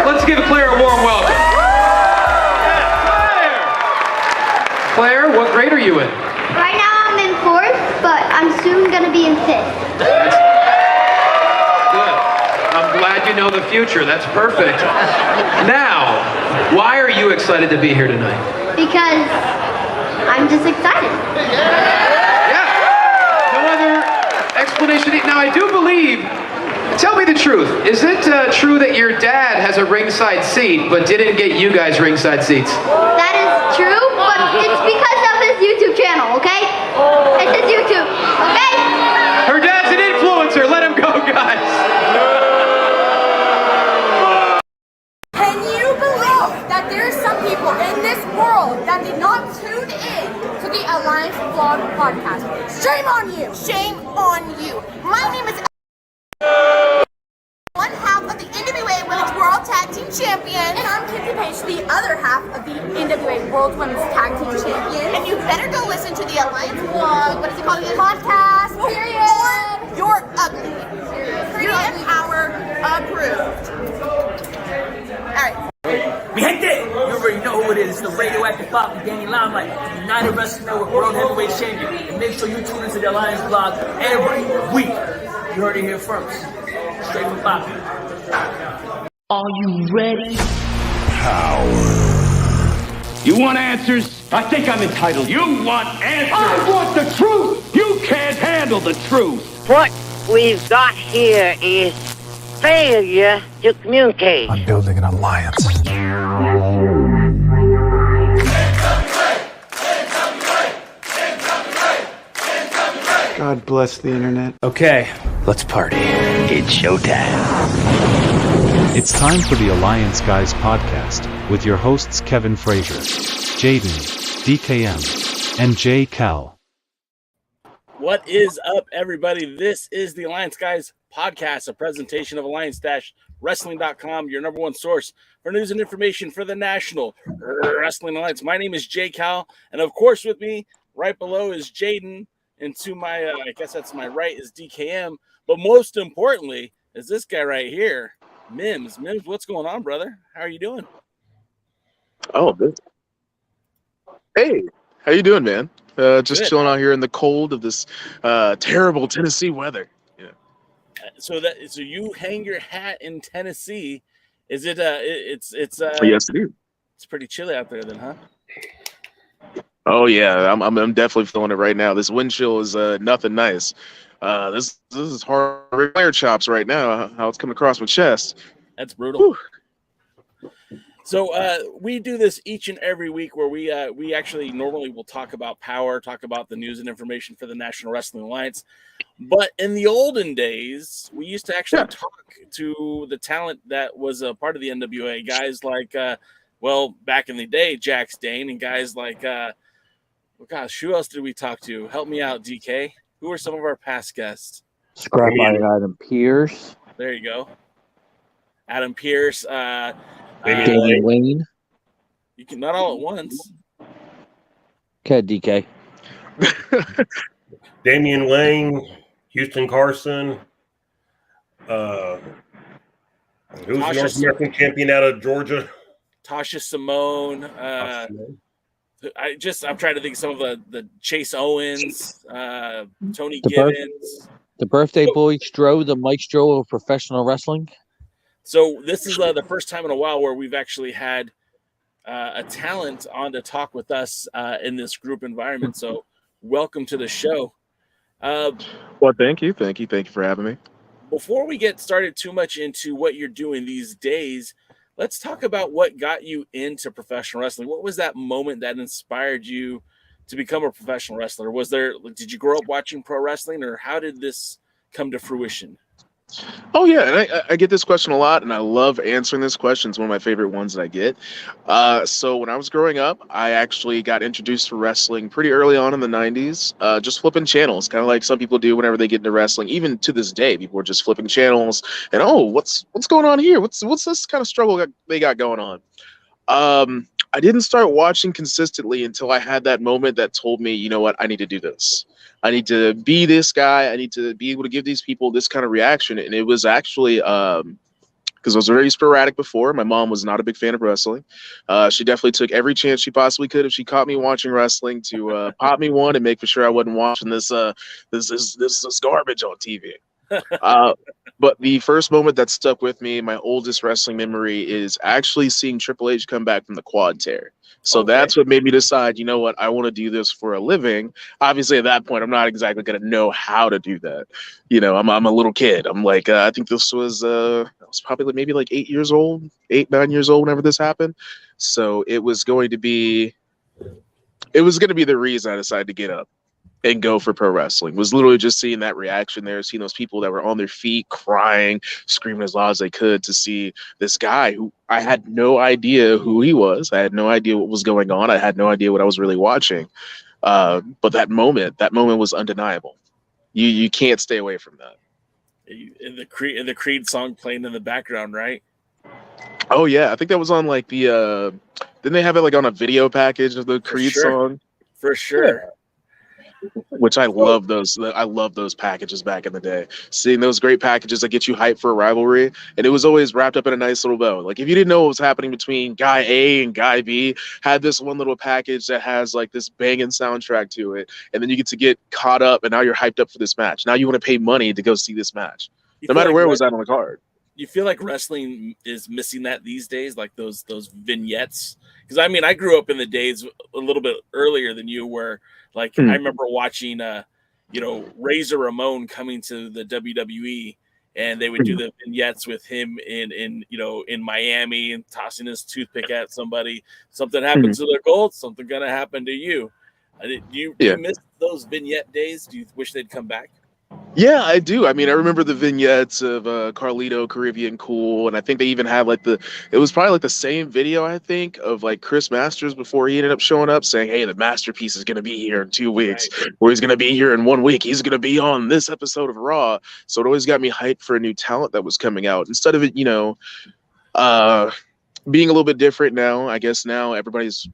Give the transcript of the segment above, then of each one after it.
Let's give Claire a warm welcome. Claire, what grade are you in? Right now I'm in 4th, but I'm soon going to be in 5th. That's good. I'm glad you know the future. That's perfect. Now, why are you excited to be here tonight? Because I'm just excited. Yeah. No other explanation. Now, I do believe, tell me the truth. Is it true that your dad has a ringside seat, but didn't get you guys ringside seats? That is true, but it's because of his YouTube channel, okay? It's his YouTube, okay? Her dad's an influencer. Let him go, guys. Can you believe that there are some people in this world that did not tune in to the Alliance Vlog podcast? Shame on you! Shame on you! My name is one half of the NWA Women's World Tag Team Champion, and I'm Kitty Page, the other half of the NWA World Women's Tag Team Champion. And you better go listen to the Alliance Vlog. What is it called again? Podcast. Period. Or you're ugly. Pretty and power approved. All right. Mi gente, you already know who it is. It's the radioactive pop with Danny Limelight, United Wrestling Network World Heavyweight Champion. And make sure you tune into the Alliance Vlog every week. You heard it here first. Straight from Bobby. Are you ready? Power. You want answers? I think I'm entitled. You want answers? I want the truth! You can't handle the truth! What we've got here is failure to communicate. I'm building an alliance. God bless the internet. Okay, let's party. It's showtime. It's time for the Alliance Guys podcast with your hosts Kevin Frazier, Jaden, DKM, and J. Cal. What is up, everybody? This is the Alliance Guys podcast, a presentation of Alliance-Wrestling.com, your number one source for news and information for the National Wrestling Alliance. My name is J. Cal, and of course with me, right below is Jaden, and to my, I guess that's my right, is DKM, but most importantly is this guy right here, Mims. Mims, what's going on, brother? How are you doing? Oh, good. Hey, how you doing, man? Just Good. chilling out here in the cold of this terrible Tennessee weather. Yeah. So you hang your hat in Tennessee, Is it? It's Yes, it is. It's pretty chilly out there, then, huh? Oh yeah, I'm definitely feeling it right now. This wind chill is nothing nice. This is hard fire chops right now. How it's coming across my chest. That's brutal. Whew. So we do this each and every week where we actually normally will talk about power, talk about the news and information for the National Wrestling Alliance. But in the olden days, we used to actually talk to the talent that was a part of the NWA. Guys like, back in the day, Jax Dane, and guys like, gosh, who else did we talk to? Help me out, DK. Who are some of our past guests? Scrap Iron Adam Pierce. There you go. Adam Pierce. Damian Wayne. You can not all at once. Okay, DK. Damian Wayne, Houston Carson. Who's the North American champion out of Georgia? Tasha Simone. I'm trying to think of some of the Chase Owens, Tony Gibbons. The birthday boy Stro, the Mike Stro of professional wrestling. So this is the first time in a while where we've actually had a talent on to talk with us in this group environment. So welcome to the show. Well, thank you for having me. Before we get started too much into what you're doing these days, let's talk about what got you into professional wrestling. What was that moment that inspired you to become a professional wrestler? Did you grow up watching pro wrestling, or how did this come to fruition? Oh yeah, and I get this question a lot, and I love answering this question. It's one of my favorite ones that I get. So when I was growing up, I actually got introduced to wrestling pretty early on in the 90s, just flipping channels, kind of like some people do whenever they get into wrestling. Even to this day, people are just flipping channels, and what's going on here? What's this kind of struggle they got going on? I didn't start watching consistently until I had that moment that told me, you know what, I need to do this. I need to be this guy. I need to be able to give these people this kind of reaction. And it was actually because I was very sporadic before. My mom was not a big fan of wrestling. She definitely took every chance she possibly could if she caught me watching wrestling to pop me one and make for sure I wasn't watching this garbage on TV. But the first moment that stuck with me, my oldest wrestling memory, is actually seeing Triple H come back from the quad tear. So that's what made me decide, you know what, I want to do this for a living. Obviously, at that point, I'm not exactly going to know how to do that. You know, I'm a little kid. I'm like, I think this was, I was probably maybe like 8 years old, 9 years old whenever this happened. So it was going to be the reason I decided to get up and go for pro wrestling. Was literally just seeing that reaction there, seeing those people that were on their feet, crying, screaming as loud as they could, to see this guy who I had no idea who he was. I had no idea what was going on. I had no idea what I was really watching. But that moment was undeniable. You can't stay away from that. And the Creed song playing in the background, right? Oh yeah, I think that was on like the didn't they have it like on a video package of the Creed song? For sure. Which I love those. I love those packages back in the day. Seeing those great packages that get you hyped for a rivalry, and it was always wrapped up in a nice little bow. Like if you didn't know what was happening between guy A and guy B, had this one little package that has like this banging soundtrack to it, and then you get to get caught up, and now you're hyped up for this match. Now you want to pay money to go see this match, no matter where it was at on the card. You feel like wrestling is missing that these days, like those vignettes? Because I mean, I grew up in the days a little bit earlier than you, where like I remember watching, Razor Ramon coming to the WWE, and they would do the vignettes with him in Miami and tossing his toothpick at somebody. Something happened to their gold, something gonna happen to you. Do you miss those vignette days? Do you wish they'd come back? Yeah, I do. I mean, I remember the vignettes of Carlito, Caribbean Cool, and I think they even have like it was probably like the same video, I think, of like Chris Masters before he ended up showing up saying, hey, the masterpiece is going to be here in 2 weeks, or he's going to be here in 1 week. He's going to be on this episode of Raw. So it always got me hyped for a new talent that was coming out. Instead of it, being a little bit different now, I guess now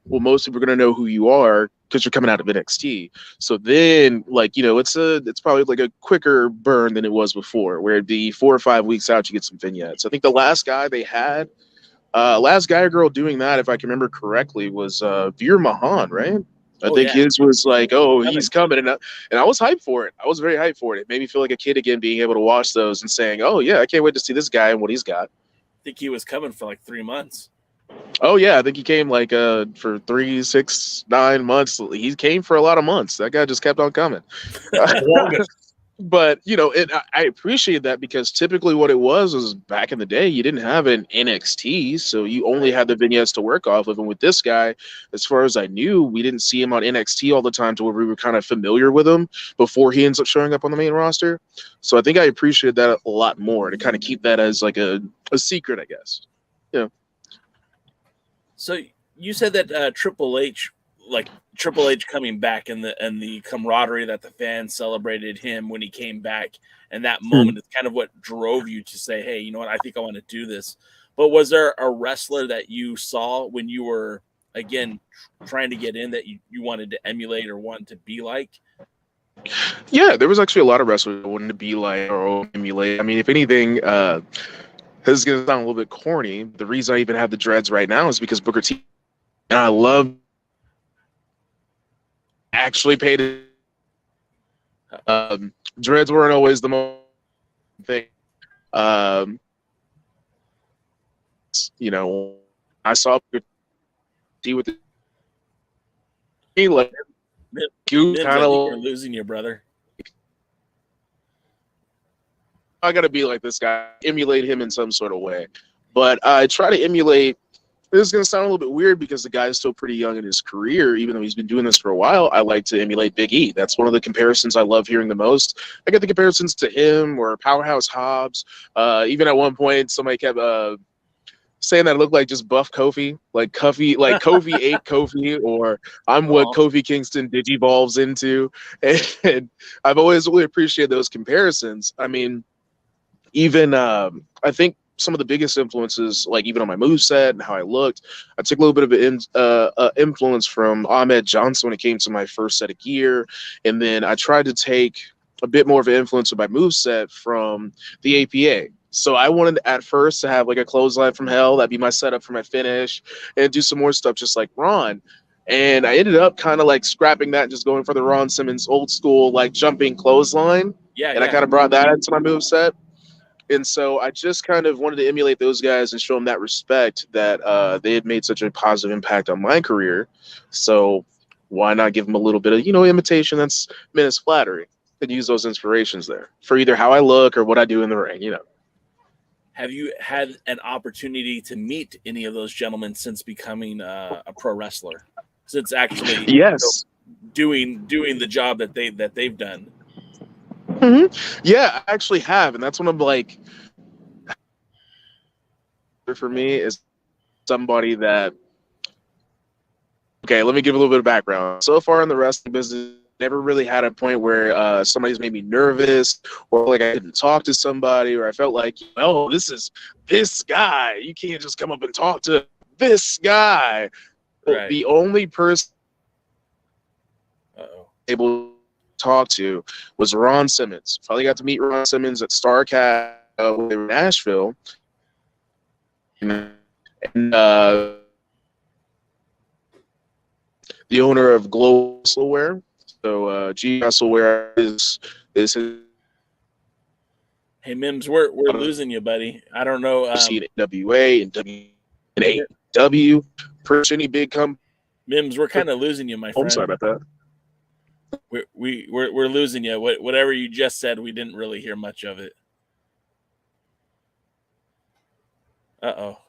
most people are going to know who you are because you're coming out of NXT. So then, it's probably like a quicker burn than it was before, where it'd be 4 or 5 weeks out, you get some vignettes. I think the last guy they had, last guy or girl doing that, if I can remember correctly, was Veer Mahan, right? I think his was like, he's coming. And I was hyped for it. I was very hyped for it. It made me feel like a kid again, being able to watch those and saying, oh, yeah, I can't wait to see this guy and what he's got. think he was coming for like 3 months. Oh yeah, I think he came like for 3, 6, 9 months. He came for a lot of months. That guy just kept on coming. But I appreciate that, because typically what it was back in the day, you didn't have an NXT, so you only had the vignettes to work off of. And with this guy, as far as I knew, we didn't see him on NXT all the time to where we were kind of familiar with him before he ends up showing up on the main roster. So I think I appreciated that a lot more, to kind of keep that as like a secret, I guess. Yeah. So you said that Triple H coming back and the camaraderie that the fans celebrated him when he came back, and that moment is kind of what drove you to say, hey, you know what, I think I want to do this. But was there a wrestler that you saw when you were, again, trying to get in that you wanted to emulate or wanted to be like? Yeah, there was actually a lot of wrestlers I wanted to be like or emulate. I mean, if anything, this is going to sound a little bit corny. The reason I even have the dreads right now is because Booker T, and I love actually paid it. Dreads weren't always the most thing. I saw T with the like you kind of losing your brother. I gotta be like this guy, emulate him in some sort of way. But I try to emulate. This is going to sound a little bit weird because the guy is still pretty young in his career, even though he's been doing this for a while. I like to emulate Big E. That's one of the comparisons I love hearing the most. I get the comparisons to him or Powerhouse Hobbs. Even at one point, somebody kept saying that I look like just buff Kofi, like Kofi ate Kofi, or I'm what Kofi Kingston digivolves into. And I've always really appreciated those comparisons. I mean, even I think some of the biggest influences, like even on my moveset and how I looked, I took a little bit of an influence from Ahmed Johnson when it came to my first set of gear. And then I tried to take a bit more of an influence of my moveset from the APA. So I wanted at first to have like a clothesline from hell. That'd be my setup for my finish, and do some more stuff just like Ron. And I ended up kind of like scrapping that and just going for the Ron Simmons old school, like jumping clothesline. I kind of brought that into my moveset. And so I just kind of wanted to emulate those guys and show them that respect that they had made such a positive impact on my career. So why not give them a little bit of, imitation that's meant as flattery, and use those inspirations there for either how I look or what I do in the ring, Have you had an opportunity to meet any of those gentlemen since becoming a pro wrestler? Since actually doing the job that they've done? Yeah, I actually have, and that's one of like for me is somebody that. Okay, let me give a little bit of background. So far in the wrestling business, never really had a point where somebody's made me nervous, or like I didn't talk to somebody, or I felt like, this is this guy. You can't just come up and talk to this guy. Right. The only person able to talk to was Ron Simmons. Finally got to meet Ron Simmons at StarCast in Nashville. And the owner of Global Wrestleware. So G Wrestleware is his. Hey Mims, we're losing you, buddy. I don't know. See NWA and AEW, pretty any big company. Mims, we're kind of losing you, my friend. I'm sorry about that. We're losing you. Whatever you just said, we didn't really hear much of it. Uh-oh.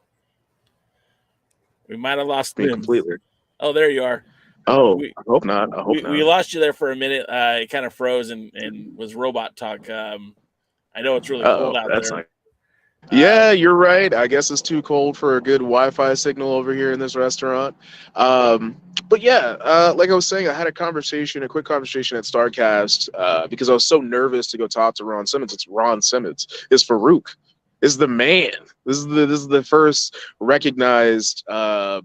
We might have lost Mims completely. Oh, there you are. Oh, I hope not. We lost you there for a minute. It kind of froze and was robot talk. I know it's really cold out there. Yeah, you're right. I guess it's too cold for a good Wi-Fi signal over here in this restaurant. But yeah, like I was saying, I had a quick conversation at StarCast because I was so nervous to go talk to Ron Simmons. It's Ron Simmons. It's Farouk. Is the man. This is the first recognized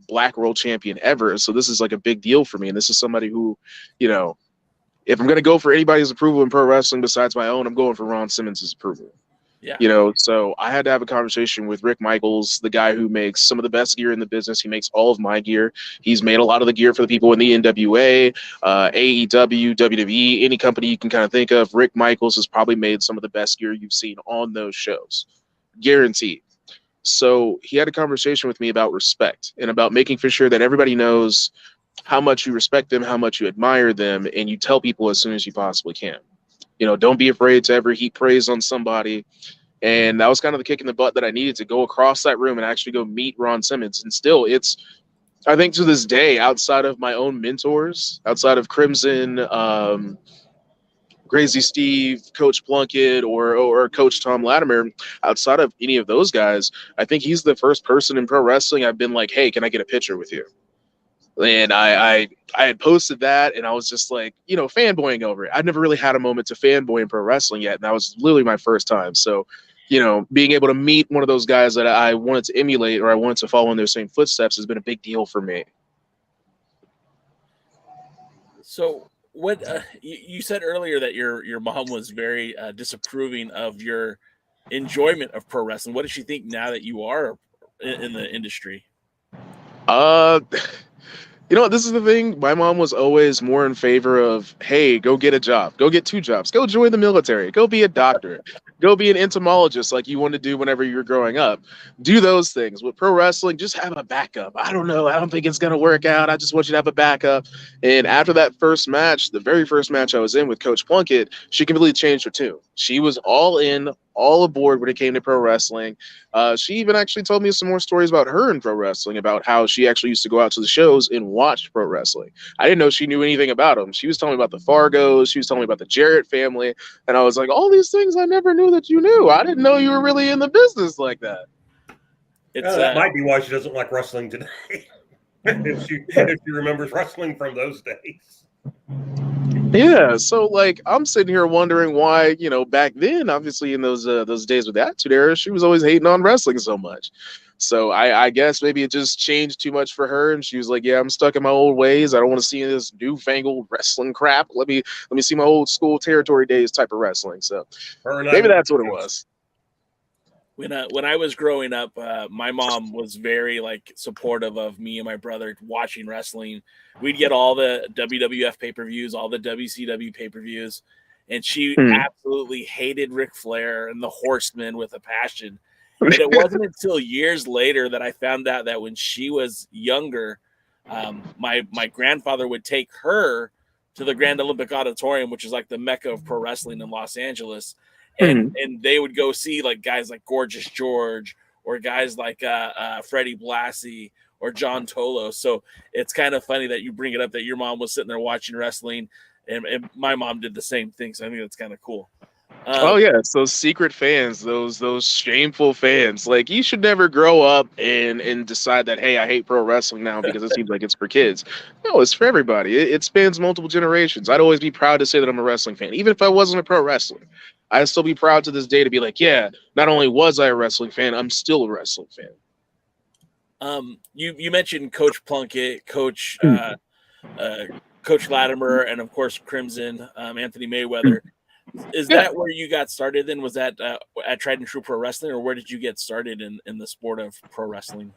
Black World Champion ever. So this is like a big deal for me. And this is somebody who, if I'm going to go for anybody's approval in pro wrestling besides my own, I'm going for Ron Simmons' approval. Yeah. So I had to have a conversation with Rick Michaels, the guy who makes some of the best gear in the business. He makes all of my gear. He's made a lot of the gear for the people in the NWA, AEW, WWE, any company you can kind of think of. Rick Michaels has probably made some of the best gear you've seen on those shows. Guaranteed. So he had a conversation with me about respect and about making for sure that everybody knows how much you respect them, how much you admire them, and you tell people as soon as you possibly can. Don't be afraid to ever heap praise on somebody. And that was kind of the kick in the butt that I needed to go across that room and actually go meet Ron Simmons. And still, I think to this day, outside of my own mentors, outside of Crimson, Crazy Steve, Coach Plunkett, or Coach Tom Latimer, outside of any of those guys, I think he's the first person in pro wrestling I've been like, hey, can I get a picture with you? And I had posted that, and I was just like, fanboying over it. I'd never really had a moment to fanboy in pro wrestling yet, and that was literally my first time. So, being able to meet one of those guys that I wanted to emulate or I wanted to follow in their same footsteps has been a big deal for me. So, what you said earlier that your mom was very disapproving of your enjoyment of pro wrestling. What does she think now that you are in the industry? This is the thing. My mom was always more in favor of, hey, go get a job. Go get 2 jobs. Go join the military. Go be a doctor. Go be an entomologist like you wanted to do whenever you were growing up. Do those things. With pro wrestling, just have a backup. I don't know. I don't think it's going to work out. I just want you to have a backup. And after that first match, the very first match I was in with Coach Plunkett, she completely changed her tune. She was all in, all aboard when it came to pro wrestling. She even actually told me some more stories about her in pro wrestling, about how she actually used to go out to the shows and watch pro wrestling. I didn't know she knew anything about them. She was telling me about the Fargos. She was telling me about the Jarrett family. And I was like, all these things I never knew that you knew. I didn't know you were really in the business like that. That might be why she doesn't like wrestling today. if she remembers wrestling from those days. Yeah, so I'm sitting here wondering why, back then, obviously in those days with the Attitude Era, she was always hating on wrestling so much. So I guess maybe it just changed too much for her, and she was like, "Yeah, I'm stuck in my old ways. I don't want to see this newfangled wrestling crap. Let me see my old school territory days type of wrestling." So maybe that's what it was. When I was growing up, my mom was very supportive of me and my brother watching wrestling. We'd get all the WWF pay-per-views, all the WCW pay-per-views, and she absolutely hated Ric Flair and the Horsemen with a passion. And it wasn't until years later that I found out that when she was younger, my grandfather would take her to the Grand Olympic Auditorium, which is like the mecca of pro wrestling in Los Angeles. And they would go see guys like Gorgeous George or guys like Freddie Blassie or John Tolo. So it's kind of funny that you bring it up that your mom was sitting there watching wrestling, and my mom did the same thing. So I think that's kind of cool. Oh yeah, it's those secret fans, those shameful fans. You should never grow up and decide that, hey, I hate pro wrestling now because it seems like it's for kids. No, it's for everybody. It spans multiple generations. I'd always be proud to say that I'm a wrestling fan, even if I wasn't a pro wrestler. I'd still be proud to this day to be like, yeah, not only was I a wrestling fan, I'm still a wrestling fan. You mentioned Coach Plunkett, Coach Latimer, and of course Crimson, Anthony Mayweather. Is that where you got started then? Was that at Tried and True Pro Wrestling, or where did you get started in the sport of pro wrestling?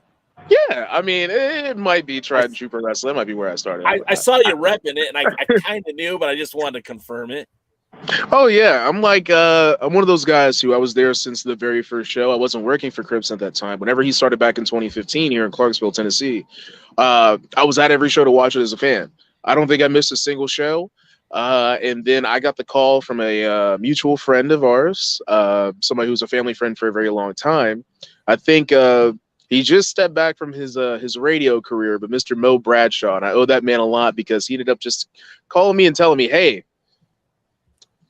Yeah, I mean, it might be Tried and True Pro Wrestling. That might be where I started. I saw you repping it, and I kind of knew, but I just wanted to confirm it. Oh yeah, I'm I'm one of those guys who I was there since the very first show. I wasn't working for Crimson at that time. Whenever he started back in 2015 here in Clarksville, Tennessee, I was at every show to watch it as a fan. I don't think I missed a single show. And then I got the call from a mutual friend of ours, somebody who's a family friend for a very long time. I think he just stepped back from his radio career, but Mr. Mo Bradshaw, and I owe that man a lot because he ended up just calling me and telling me, hey,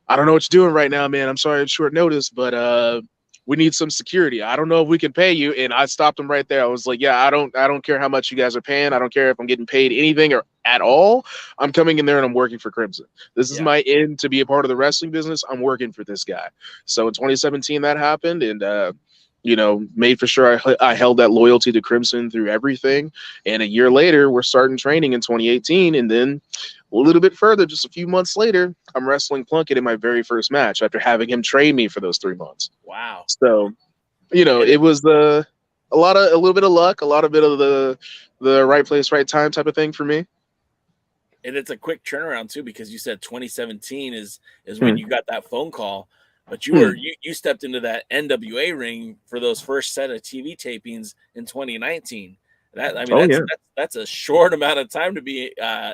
I don't know what you're doing right now, man. I'm sorry it's short notice, but we need some security. I don't know if we can pay you. And I stopped him right there. I was like, yeah, I don't care how much you guys are paying. I don't care if I'm getting paid anything or at all. I'm coming in there and I'm working for Crimson. This is my end to be a part of the wrestling business. I'm working for this guy. So in 2017 that happened, and made for sure I held that loyalty to Crimson through everything. And a year later, we're starting training in 2018. And then a little bit further, just a few months later, I'm wrestling Plunkett in my very first match after having him train me for those 3 months. Wow. So, it was a little bit of luck, a lot of bit of the right place, right time type of thing for me. And it's a quick turnaround too, because you said 2017 is when you got that phone call. but you stepped into that NWA ring for those first set of TV tapings in 2019. That's a short amount of time to be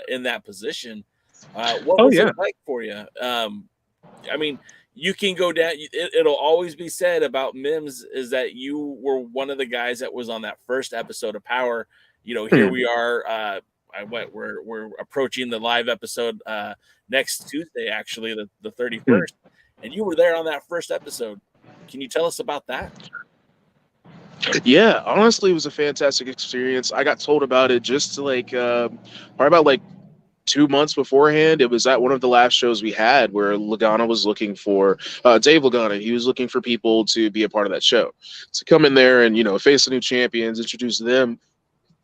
in that position. What was it like for you? I mean, you can go down. It'll always be said about Mims is that you were one of the guys that was on that first episode of Power. Here we are. We're approaching the live episode next Tuesday, actually, the 31st, and you were there on that first episode. Can you tell us about that? Yeah, honestly, it was a fantastic experience. I got told about it just probably about 2 months beforehand. It was at one of the last shows we had where Lagana was looking for Dave Lagana. He was looking for people to be a part of that show, to come in there and face the new champions, introduce them,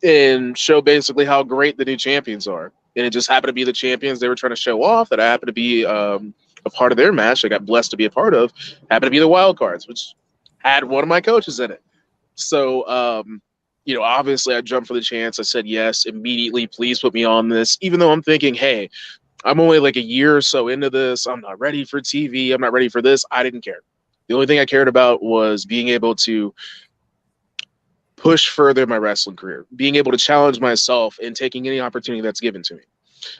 and show basically how great the new champions are. And it just happened to be the champions they were trying to show off that I happened to be a part of their match. I got blessed to be a part of. Happened to be the wild cards, which had one of my coaches in it. So obviously I jumped for the chance. I said yes immediately. Please put me on this, even though I'm thinking, hey, I'm only like a year or so into this. I'm not ready for TV. I'm not ready for this. I didn't care. The only thing I cared about was being able to push further my wrestling career, being able to challenge myself and taking any opportunity that's given to me.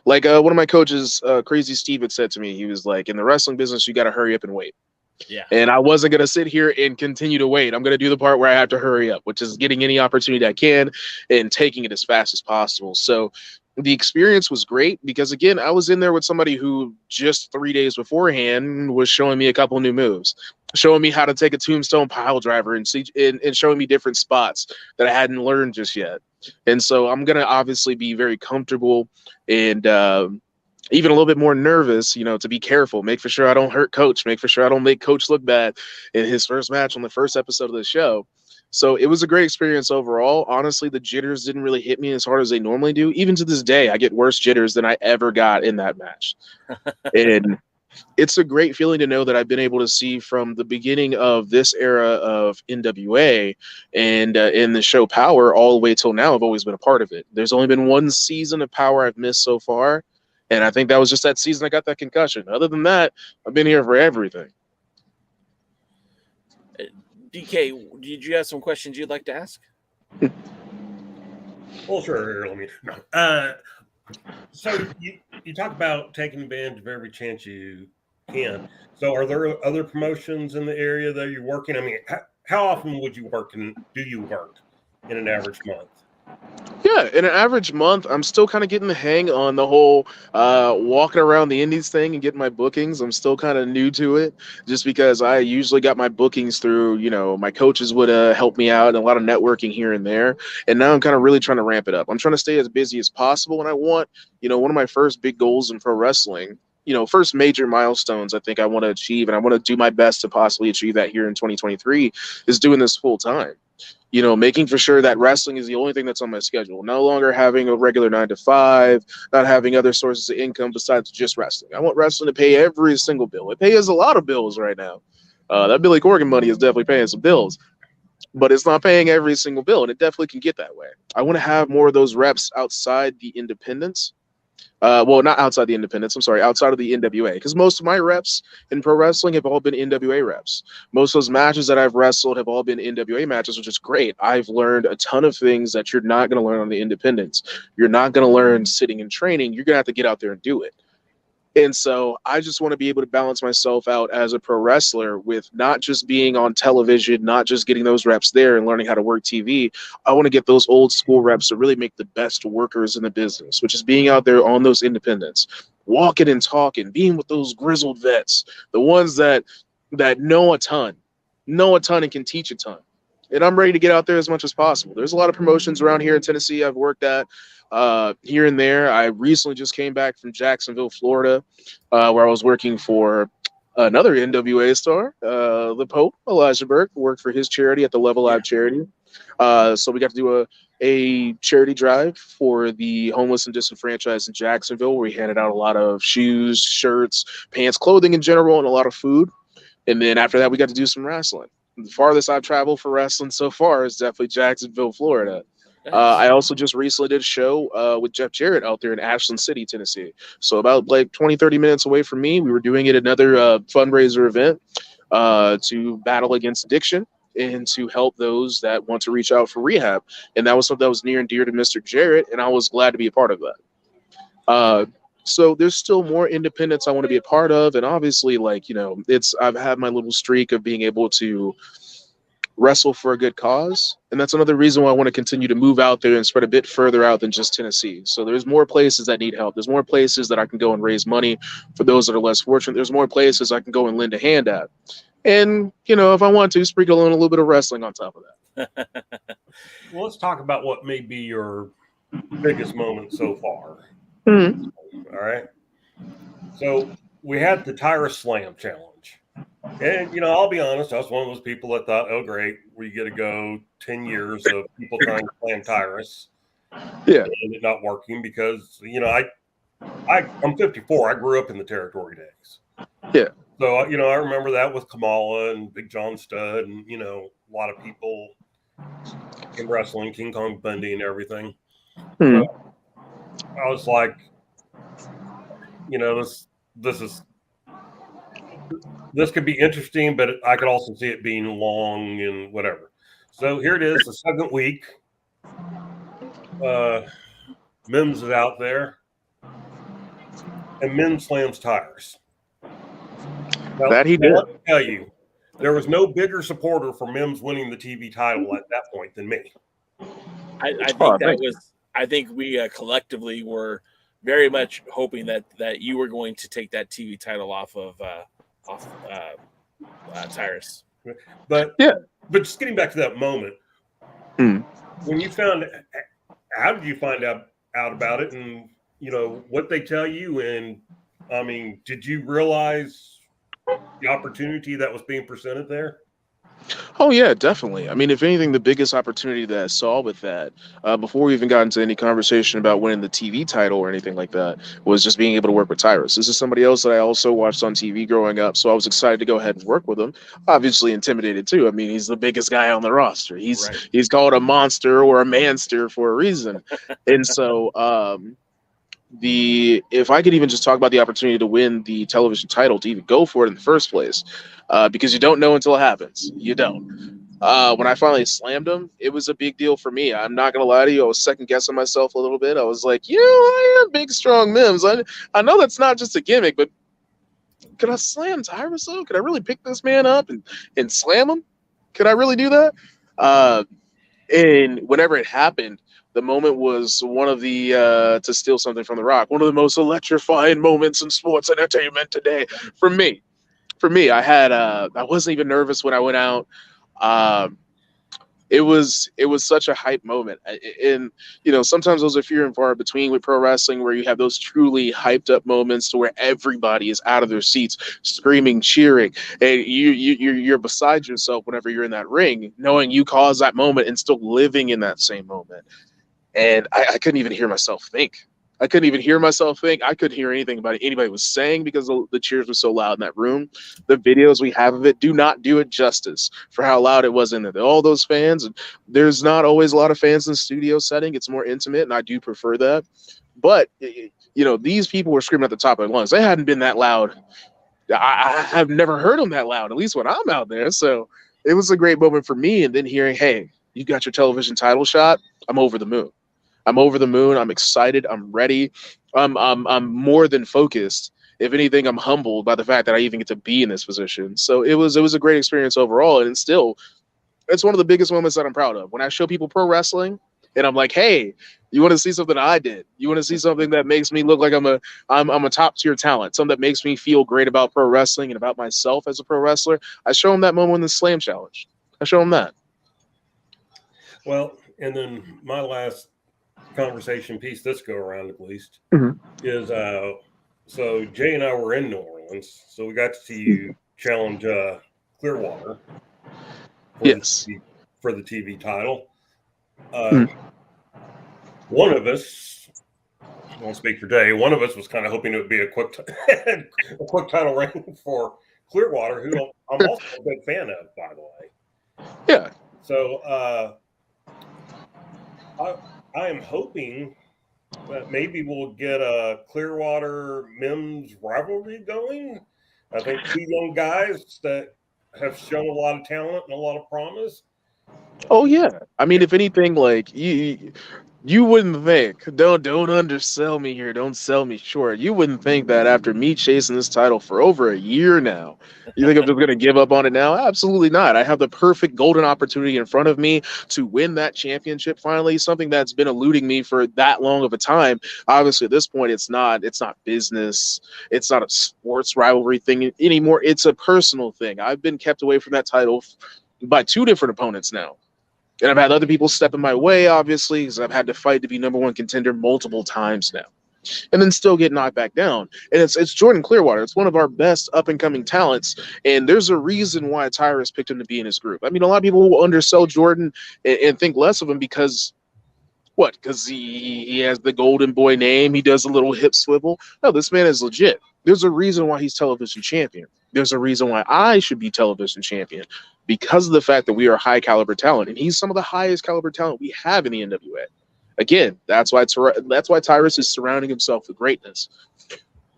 Like one of my coaches, Crazy Steve, had said to me, he was like, in the wrestling business, you got to hurry up and wait. Yeah. And I wasn't going to sit here and continue to wait. I'm going to do the part where I have to hurry up, which is getting any opportunity I can and taking it as fast as possible. So the experience was great because, again, I was in there with somebody who just 3 days beforehand was showing me a couple new moves, showing me how to take a tombstone pile driver and showing me different spots that I hadn't learned just yet. And so I'm going to obviously be very comfortable and even a little bit more nervous, to be careful, make for sure I don't hurt Coach, make for sure I don't make Coach look bad in his first match on the first episode of the show. So it was a great experience overall. Honestly, the jitters didn't really hit me as hard as they normally do. Even to this day, I get worse jitters than I ever got in that match. And it's a great feeling to know that I've been able to see from the beginning of this era of NWA and in the show Power all the way till now, I've always been a part of it. There's only been one season of Power I've missed so far. And I think that was just that season I got that concussion. Other than that, I've been here for everything. DK, did you have some questions you'd like to ask? Well, sure. Let me. So you talk about taking advantage of every chance you can. So are there other promotions in the area that you're working? I mean, how often would you work and do you work in an average month? Yeah, in an average month, I'm still kind of getting the hang on the whole walking around the indies thing and getting my bookings. I'm still kind of new to it just because I usually got my bookings through, my coaches would help me out and a lot of networking here and there. And now I'm kind of really trying to ramp it up. I'm trying to stay as busy as possible. And I want, one of my first big goals in pro wrestling, first major milestones I think I want to achieve, and I want to do my best to possibly achieve that here in 2023, is doing this full time. Making for sure that wrestling is the only thing that's on my schedule. No longer having a regular 9-to-5, not having other sources of income besides just wrestling. I want wrestling to pay every single bill. It pays a lot of bills right now. That Billy Corgan money is definitely paying some bills, but it's not paying every single bill, and it definitely can get that way. I want to have more of those reps outside the independents. Well, not outside the independents, I'm sorry, outside of the NWA, because most of my reps in pro wrestling have all been NWA reps. Most of those matches that I've wrestled have all been NWA matches, which is great. I've learned a ton of things that you're not going to learn on the independents. You're not going to learn sitting and training. You're going to have to get out there and do it. And so I just want to be able to balance myself out as a pro wrestler with not just being on television, not just getting those reps there and learning how to work TV. I want to get those old school reps to really make the best workers in the business, which is being out there on those independents, walking and talking, being with those grizzled vets, the ones that know a ton and can teach a ton. And I'm ready to get out there as much as possible. There's a lot of promotions around here in Tennessee I've worked at here and there. I recently just came back from Jacksonville, Florida, where I was working for another NWA star, the Pope, Elijah Burke, worked for his charity at the Level Live charity. So we got to do a charity drive for the homeless and disenfranchised in Jacksonville, where we handed out a lot of shoes, shirts, pants, clothing in general, and a lot of food. And then after that, we got to do some wrestling. The farthest I've traveled for wrestling so far is definitely Jacksonville, Florida. I also just recently did a show with Jeff Jarrett out there in Ashland City, Tennessee. So about 20-30 minutes away from me, we were doing it another fundraiser event. to battle against addiction and to help those that want to reach out for rehab. And that was something that was near and dear to Mr. Jarrett, and I was glad to be a part of that. So there's still more independence I want to be a part of, and obviously, like, I've had my little streak of being able to wrestle for a good cause, and that's another reason why I want to continue to move out there and spread a bit further out than just Tennessee. So there's more places that need help. There's more places that I can go and raise money for those that are less fortunate. There's more places I can go and lend a hand at, and if I want to, sprinkle in a little bit of wrestling on top of that. Well, let's talk about what may be your biggest moment so far. Mm-hmm. All right. So we had the Tyrus Slam Challenge. And, I'll be honest, I was one of those people that thought, oh, great, we get to go 10 years of people trying to slam Tyrus. Yeah. And it not working because, I'm 54. I grew up in the territory days. Yeah. So, I remember that with Kamala and Big John Studd and, a lot of people in wrestling, King Kong Bundy and everything. Mm-hmm. So I was like, this could be interesting, but I could also see it being long and whatever. So here it is, the second week. Mims is out there, and Mims slams Tyrus. Now, that he did. Let me tell you, there was no bigger supporter for Mims winning the TV title at that point than me. I think we collectively were very much hoping that you were going to take that TV title off of Tyrus. But just getting back to that moment, when you how did you find out about it, and what they tell you, and I mean, did you realize the opportunity that was being presented there? Oh, yeah, definitely. I mean, if anything, the biggest opportunity that I saw with that, before we even got into any conversation about winning the TV title or anything like that, was just being able to work with Tyrus. This is somebody else that I also watched on TV growing up, so I was excited to go ahead and work with him. Obviously intimidated, too. I mean, he's the biggest guy on the roster. He's called a monster or a manster for a reason. And so if I could even just talk about the opportunity to win the television title, to even go for it in the first place, because you don't know until it happens. You don't. When I finally slammed him, it was a big deal for me. I'm not gonna lie to you. I was second guessing myself a little bit. I was like, I am big, strong Mims. I know that's not just a gimmick, but could I slam Tyrus though? Could I really pick this man up and slam him? Could I really do that? And whenever it happened, the moment was one of the, to steal something from The Rock, one of the most electrifying moments in sports entertainment today for me. I wasn't even nervous when I went out. It was such a hype moment. And, sometimes those are few and far between with pro wrestling, where you have those truly hyped up moments to where everybody is out of their seats, screaming, cheering, and you're beside yourself whenever you're in that ring, knowing you caused that moment and still living in that same moment. And I couldn't even hear myself think. I couldn't hear anything about anybody was saying because the cheers were so loud in that room. The videos we have of it do not do it justice for how loud it was in there. All those fans, and there's not always a lot of fans in the studio setting. It's more intimate, and I do prefer that. But, these people were screaming at the top of their lungs. They hadn't been that loud. I have never heard them that loud, at least when I'm out there. So it was a great moment for me. And then hearing, hey, you got your television title shot, I'm over the moon. I'm excited. I'm ready. I'm more than focused. If anything, I'm humbled by the fact that I even get to be in this position. So it was a great experience overall. And it's one of the biggest moments that I'm proud of. When I show people pro wrestling and I'm like, hey, you want to see something I did? You want to see something that makes me look like I'm a top tier talent, something that makes me feel great about pro wrestling and about myself as a pro wrestler? I show them that moment in the Slam Challenge. I show them that. Well, and then my last conversation piece this go around, at least, is so Jay and I were in New Orleans, so we got to see you challenge Clearwater for the TV title. One of us, I won't speak for Jay, one of us was kind of hoping it would be a quick title reign for Clearwater, who I'm also a big fan of, by the way. Yeah. So I am hoping that maybe we'll get a Clearwater Mims rivalry going. I think two young guys that have shown a lot of talent and a lot of promise. Oh yeah, I mean, if anything, like you wouldn't think. Don't undersell me here. Don't sell me short. You wouldn't think that after me chasing this title for over a year now, you think I'm just gonna give up on it now? Absolutely not. I have the perfect golden opportunity in front of me to win that championship finally. Something that's been eluding me for that long of a time. Obviously, at this point, it's not business. It's not a sports rivalry thing anymore. It's a personal thing. I've been kept away from that title by 2 different opponents now. And I've had other people step in my way, obviously, because I've had to fight to be #1 contender multiple times now. And then still get knocked back down. And it's Jordan Clearwater. It's one of our best up-and-coming talents. And there's a reason why Tyrus picked him to be in his group. I mean, a lot of people will undersell Jordan and think less of him because what? Because he has the golden boy name. He does a little hip swivel. No, this man is legit. There's a reason why he's television champion. There's a reason why I should be television champion, because of the fact that we are high caliber talent, and he's some of the highest caliber talent we have in the NWA. Again, that's why Tyrus is surrounding himself with greatness.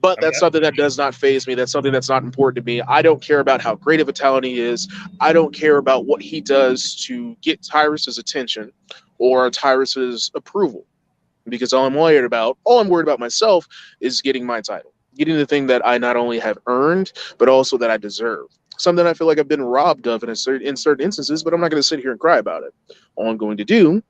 But that's something that does not faze me. That's something that's not important to me. I don't care about how great of a talent he is. I don't care about what he does to get Tyrus's attention or Tyrus's approval, because all I'm worried about myself is getting my title, getting the thing that I not only have earned, but also that I deserve. Something I feel like I've been robbed of in certain instances, but I'm not going to sit here and cry about it. All I'm going to do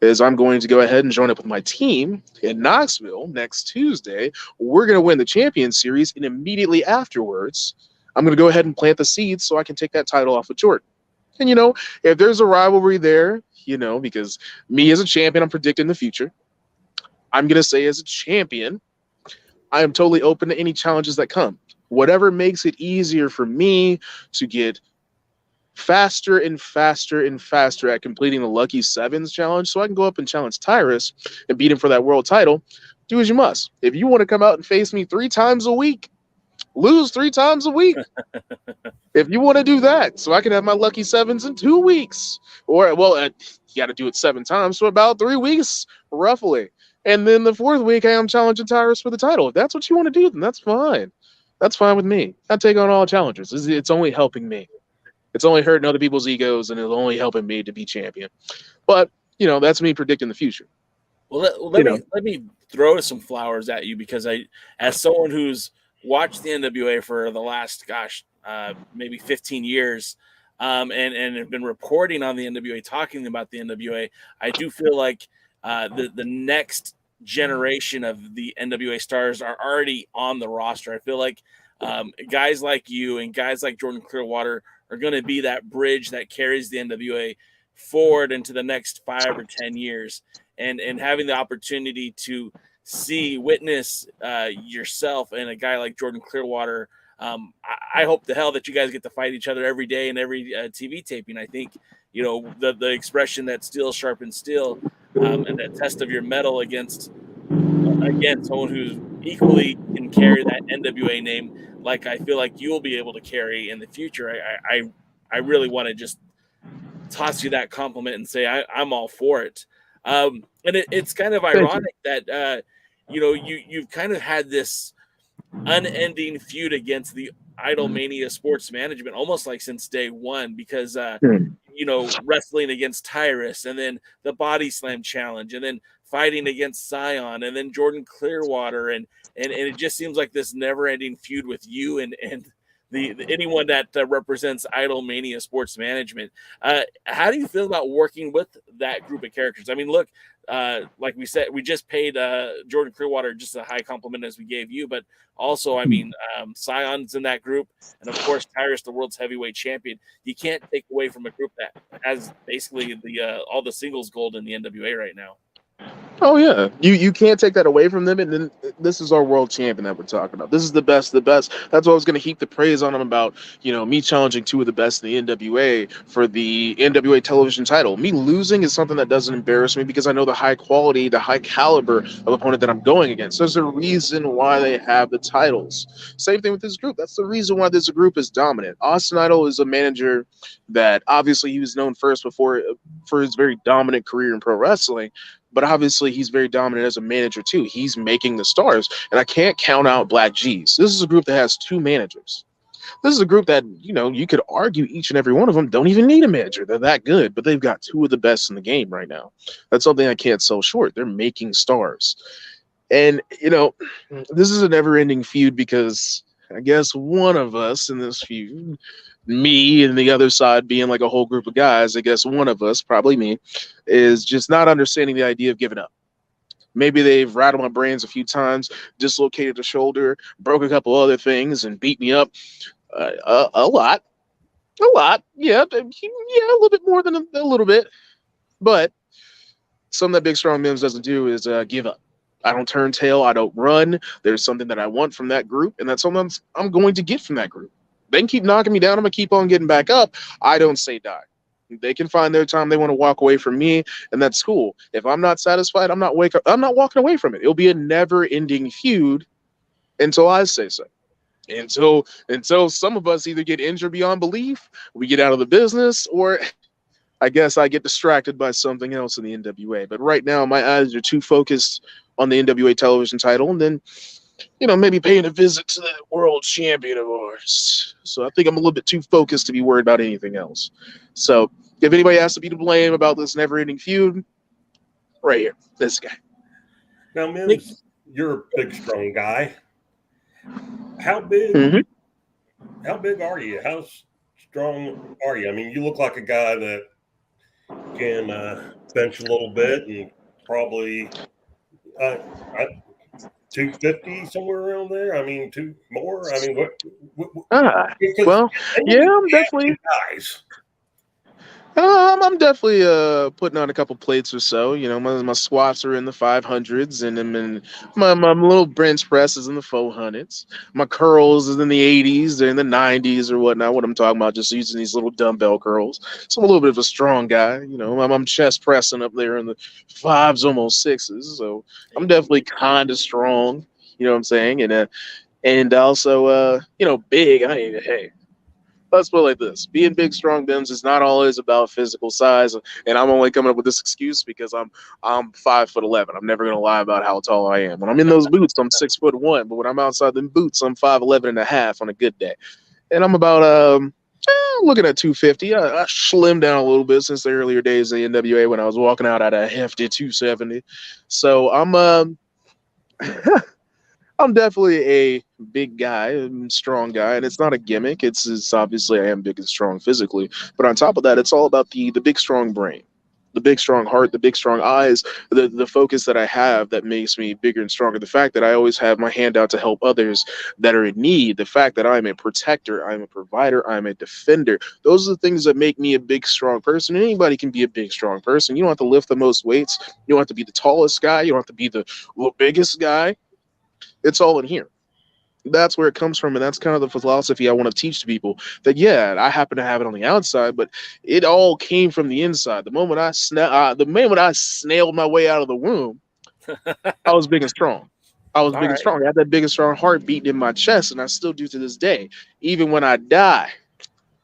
is I'm going to go ahead and join up with my team in Knoxville next Tuesday. We're going to win the Champion Series, and immediately afterwards, I'm going to go ahead and plant the seeds so I can take that title off of Jordan. And, if there's a rivalry there, because me as a champion, I'm predicting the future. I'm going to say as a champion, I am totally open to any challenges that come. Whatever makes it easier for me to get faster and faster and faster at completing the Lucky Sevens challenge so I can go up and challenge Tyrus and beat him for that world title, do as you must. If you want to come out and face me 3 times a week, lose 3 times a week. If you want to do that, so I can have my Lucky Sevens in 2 weeks. Or, you got to do it 7 times, so about 3 weeks, roughly. And then the 4th week, I am challenging Tyrus for the title. If that's what you want to do, then that's fine. That's fine with me. I take on all challenges. It's only helping me. It's only hurting other people's egos, and it's only helping me to be champion. But, that's me predicting the future. Well, let me throw some flowers at you, because as someone who's watched the NWA for the last, maybe 15 years, and have been reporting on the NWA, talking about the NWA, I do feel like the next generation of the NWA stars are already on the roster. I feel like guys like you and guys like Jordan Clearwater are going to be that bridge that carries the NWA forward into the next 5 or 10 years. And having the opportunity to witness yourself and a guy like Jordan Clearwater, I hope the hell that you guys get to fight each other every day and every TV taping. I think, the expression that steel sharpens steel, and that test of your mettle against someone who's equally can carry that NWA name, like I feel like you'll be able to carry in the future. I really want to just toss you that compliment and say I'm all for it. And it's kind of ironic that you've kind of had this unending feud against the Idolmania Sports Management, almost like since day one, because wrestling against Tyrus, and then the Body Slam Challenge, and then fighting against Cyon, and then Jordan Clearwater, and it just seems like this never-ending feud with you and the anyone that represents Idolmania Sports Management. How do you feel about working with that group of characters? I mean, look, like we said, we just paid Jordan Clearwater just a high compliment as we gave you, but also, I mean, Cyon's in that group, and of course, Tyrus, the world's heavyweight champion. You can't take away from a group that has basically all the singles gold in the NWA right now. Oh yeah, you can't take that away from them. And then this is our world champion that we're talking about. This is the best. That's why I was going to heap the praise on him about me challenging 2 of the best in the NWA for the NWA television title. Me losing is something that doesn't embarrass me, because I know the high quality, the high caliber of opponent that I'm going against. There's a reason why they have the titles. Same thing with this group. That's the reason why this group is dominant. Austin Idol is a manager that obviously he was known first for his very dominant career in pro wrestling. But obviously, he's very dominant as a manager, too. He's making the stars. And I can't count out Black G's. This is a group that has 2 managers. This is a group that, you could argue each and every one of them don't even need a manager. They're that good, but they've got two of the best in the game right now. That's something I can't sell short. They're making stars. And, this is a never-ending feud because I guess one of us in this feud, me and the other side being like a whole group of guys, I guess one of us, probably me, is just not understanding the idea of giving up. Maybe they've rattled my brains a few times, dislocated a shoulder, broke a couple other things, and beat me up a lot. Yeah, a little bit more than a little bit. But something that Big Strong Mims doesn't do is give up. I don't turn tail. I don't run. There's something that I want from that group, and that's something I'm going to get from that group. They can keep knocking me down. I'm going to keep on getting back up. I don't say die. They can find their time. They want to walk away from me, and that's cool. If I'm not satisfied, I'm not walking away from it. It'll be a never-ending feud until I say so. Until some of us either get injured beyond belief, we get out of the business, or I guess I get distracted by something else in the NWA. But right now, my eyes are too focused on the NWA television title, and then, maybe paying a visit to that world champion of ours. So I think I'm a little bit too focused to be worried about anything else. So if anybody has to be to blame about this never-ending feud, right here, this guy. Now, Mims, you're a big, strong guy. How big? How big are you? How strong are you? I mean, you look like a guy that can bench a little bit and probably 250 somewhere around there. I mean, two more. I mean, well, yeah, I'm definitely. Guys. I'm definitely putting on a couple plates or so. My squats are in the 500s, and then my little bench press is in the 400s. My curls is in the 80s, they're in the 90s or whatnot. What I'm talking about, just using these little dumbbell curls. So I'm a little bit of a strong guy. I'm chest pressing up there in the 5s, almost 6s. So I'm definitely kind of strong. You know what I'm saying? And also big. Hey. Let's put it like this. Being big, strong Mims is not always about physical size, and I'm only coming up with this excuse because I'm 5'11". I'm never gonna lie about how tall I am. When I'm in those boots, I'm 6'1", but when I'm outside them boots, I'm 5'11.5" on a good day. And I'm about looking at 250. I slimmed down a little bit since the earlier days of the NWA when I was walking out at a hefty 270. So I'm I'm definitely a big guy, a strong guy, and it's not a gimmick. It's obviously I am big and strong physically, but on top of that, it's all about the big strong brain, the big strong heart, the big strong eyes, the focus that I have that makes me bigger and stronger. The fact that I always have my hand out to help others that are in need. The fact that I'm a protector, I'm a provider, I'm a defender. Those are the things that make me a big strong person. And anybody can be a big strong person. You don't have to lift the most weights. You don't have to be the tallest guy. You don't have to be the biggest guy. It's all in here. That's where it comes from, and that's kind of the philosophy I want to teach to people. That I happen to have it on the outside, but it all came from the inside. The moment I snailed my way out of the womb, I was big and strong. I was big and strong. I had that big and strong heart beating in my chest, and I still do to this day. Even when I die,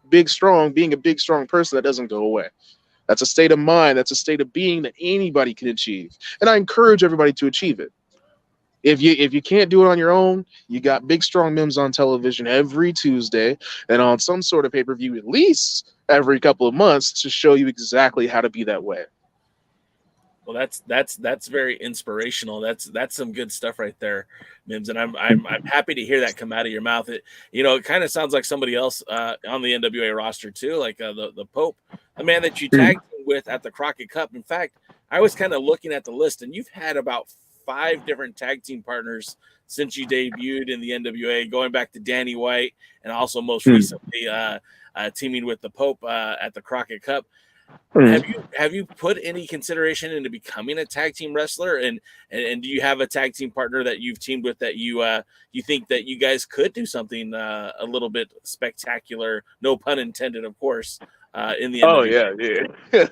big strong, being a big strong person, that doesn't go away. That's a state of mind. That's a state of being that anybody can achieve, and I encourage everybody to achieve it. If you can't do it on your own, you got Big Strong Mims on television every Tuesday and on some sort of pay-per-view at least every couple of months to show you exactly how to be that way. Well, that's very inspirational. That's some good stuff right there, Mims, and I'm happy to hear that come out of your mouth. It kind of sounds like somebody else on the NWA roster too, like the Pope, the man that you tagged with at the Crockett Cup. In fact, I was kind of looking at the list, and you've had about 5 different tag team partners since you debuted in the NWA, going back to Danny White and also most recently teaming with the Pope at the Crockett Cup. Have you put any consideration into becoming a tag team wrestler? And do you have a tag team partner that you've teamed with that you think that you guys could do something a little bit spectacular, no pun intended, of course, in the NWA? Yeah.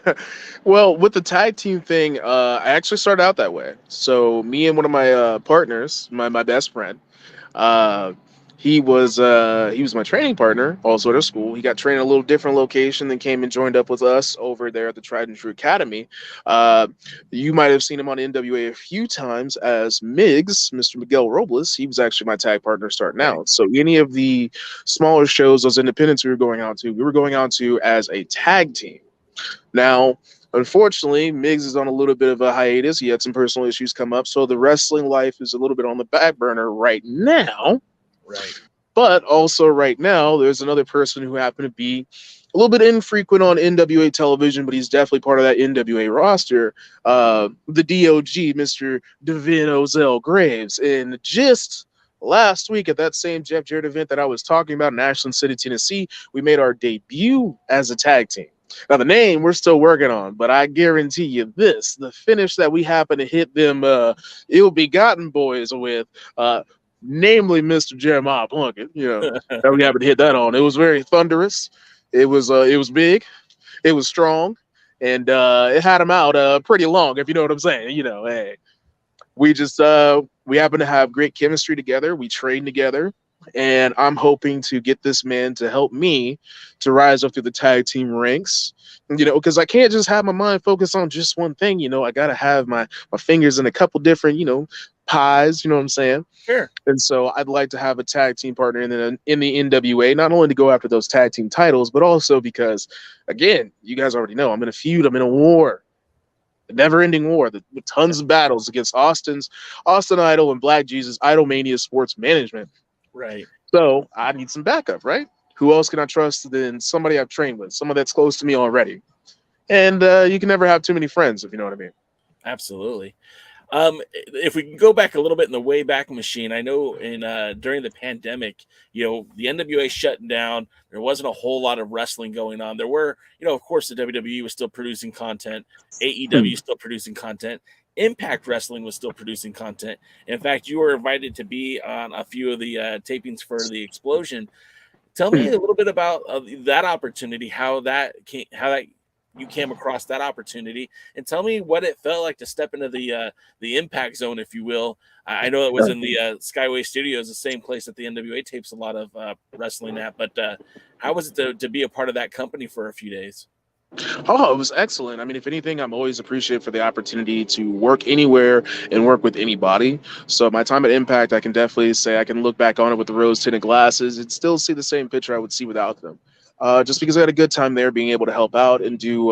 Well, with the tag team thing, I actually started out that way. So me and one of my partners, my best friend, He was my training partner, also at our school. He got trained in a little different location, then came and joined up with us over there at the Tried and True Academy. You might have seen him on NWA a few times as Miggs, Mr. Miguel Robles. He was actually my tag partner starting out. So any of the smaller shows, those independents we were going out to as a tag team. Now, unfortunately, Miggs is on a little bit of a hiatus. He had some personal issues come up, so the wrestling life is a little bit on the back burner right now. Right. But also right now, there's another person who happened to be a little bit infrequent on NWA television, but he's definitely part of that NWA roster, the DOG, Mr. Devin Ozell Graves. And just last week at that same Jeff Jarrett event that I was talking about in Ashland City, Tennessee, we made our debut as a tag team. Now, the name we're still working on, but I guarantee you this, the finish that we happen to hit them ill-begotten boys with, namely Mr. Jeremiah Plunkett, that we happened to hit that on. It was very thunderous. It was big. It was strong. And it had him out pretty long, if you know what I'm saying. Hey, we just, we happen to have great chemistry together. We train together. And I'm hoping to get this man to help me to rise up through the tag team ranks, because I can't just have my mind focused on just one thing. I got to have my fingers in a couple different, pies, you know what I'm saying? Sure. And so I'd like to have a tag team partner in the NWA, not only to go after those tag team titles, but also because, again, you guys already know, I'm in a feud, I'm in a war. A never-ending war with tons of battles against Austin Idol and Black Jesus, Idolmania Sports Management. Right. So I need some backup, right? Who else can I trust than somebody I've trained with, someone that's close to me already? And you can never have too many friends, if you know what I mean. Absolutely. If we can go back a little bit in the Wayback Machine, I know during the pandemic, the NWA shut down. There wasn't a whole lot of wrestling going on. There were, of course, the WWE was still producing content. AEW still producing content. Impact Wrestling was still producing content. In fact, you were invited to be on a few of the tapings for the Explosion. Tell me a little bit about that opportunity, how you came across that opportunity, and tell me what it felt like to step into the Impact Zone, if you will. I know it was in the Skyway Studios, the same place that the NWA tapes a lot of wrestling at. But how was it to be a part of that company for a few days? Oh, it was excellent. I mean, if anything, I'm always appreciative for the opportunity to work anywhere and work with anybody. So my time at Impact, I can definitely say I can look back on it with the rose-tinted glasses and still see the same picture I would see without them. Just because I had a good time there, being able to help out and do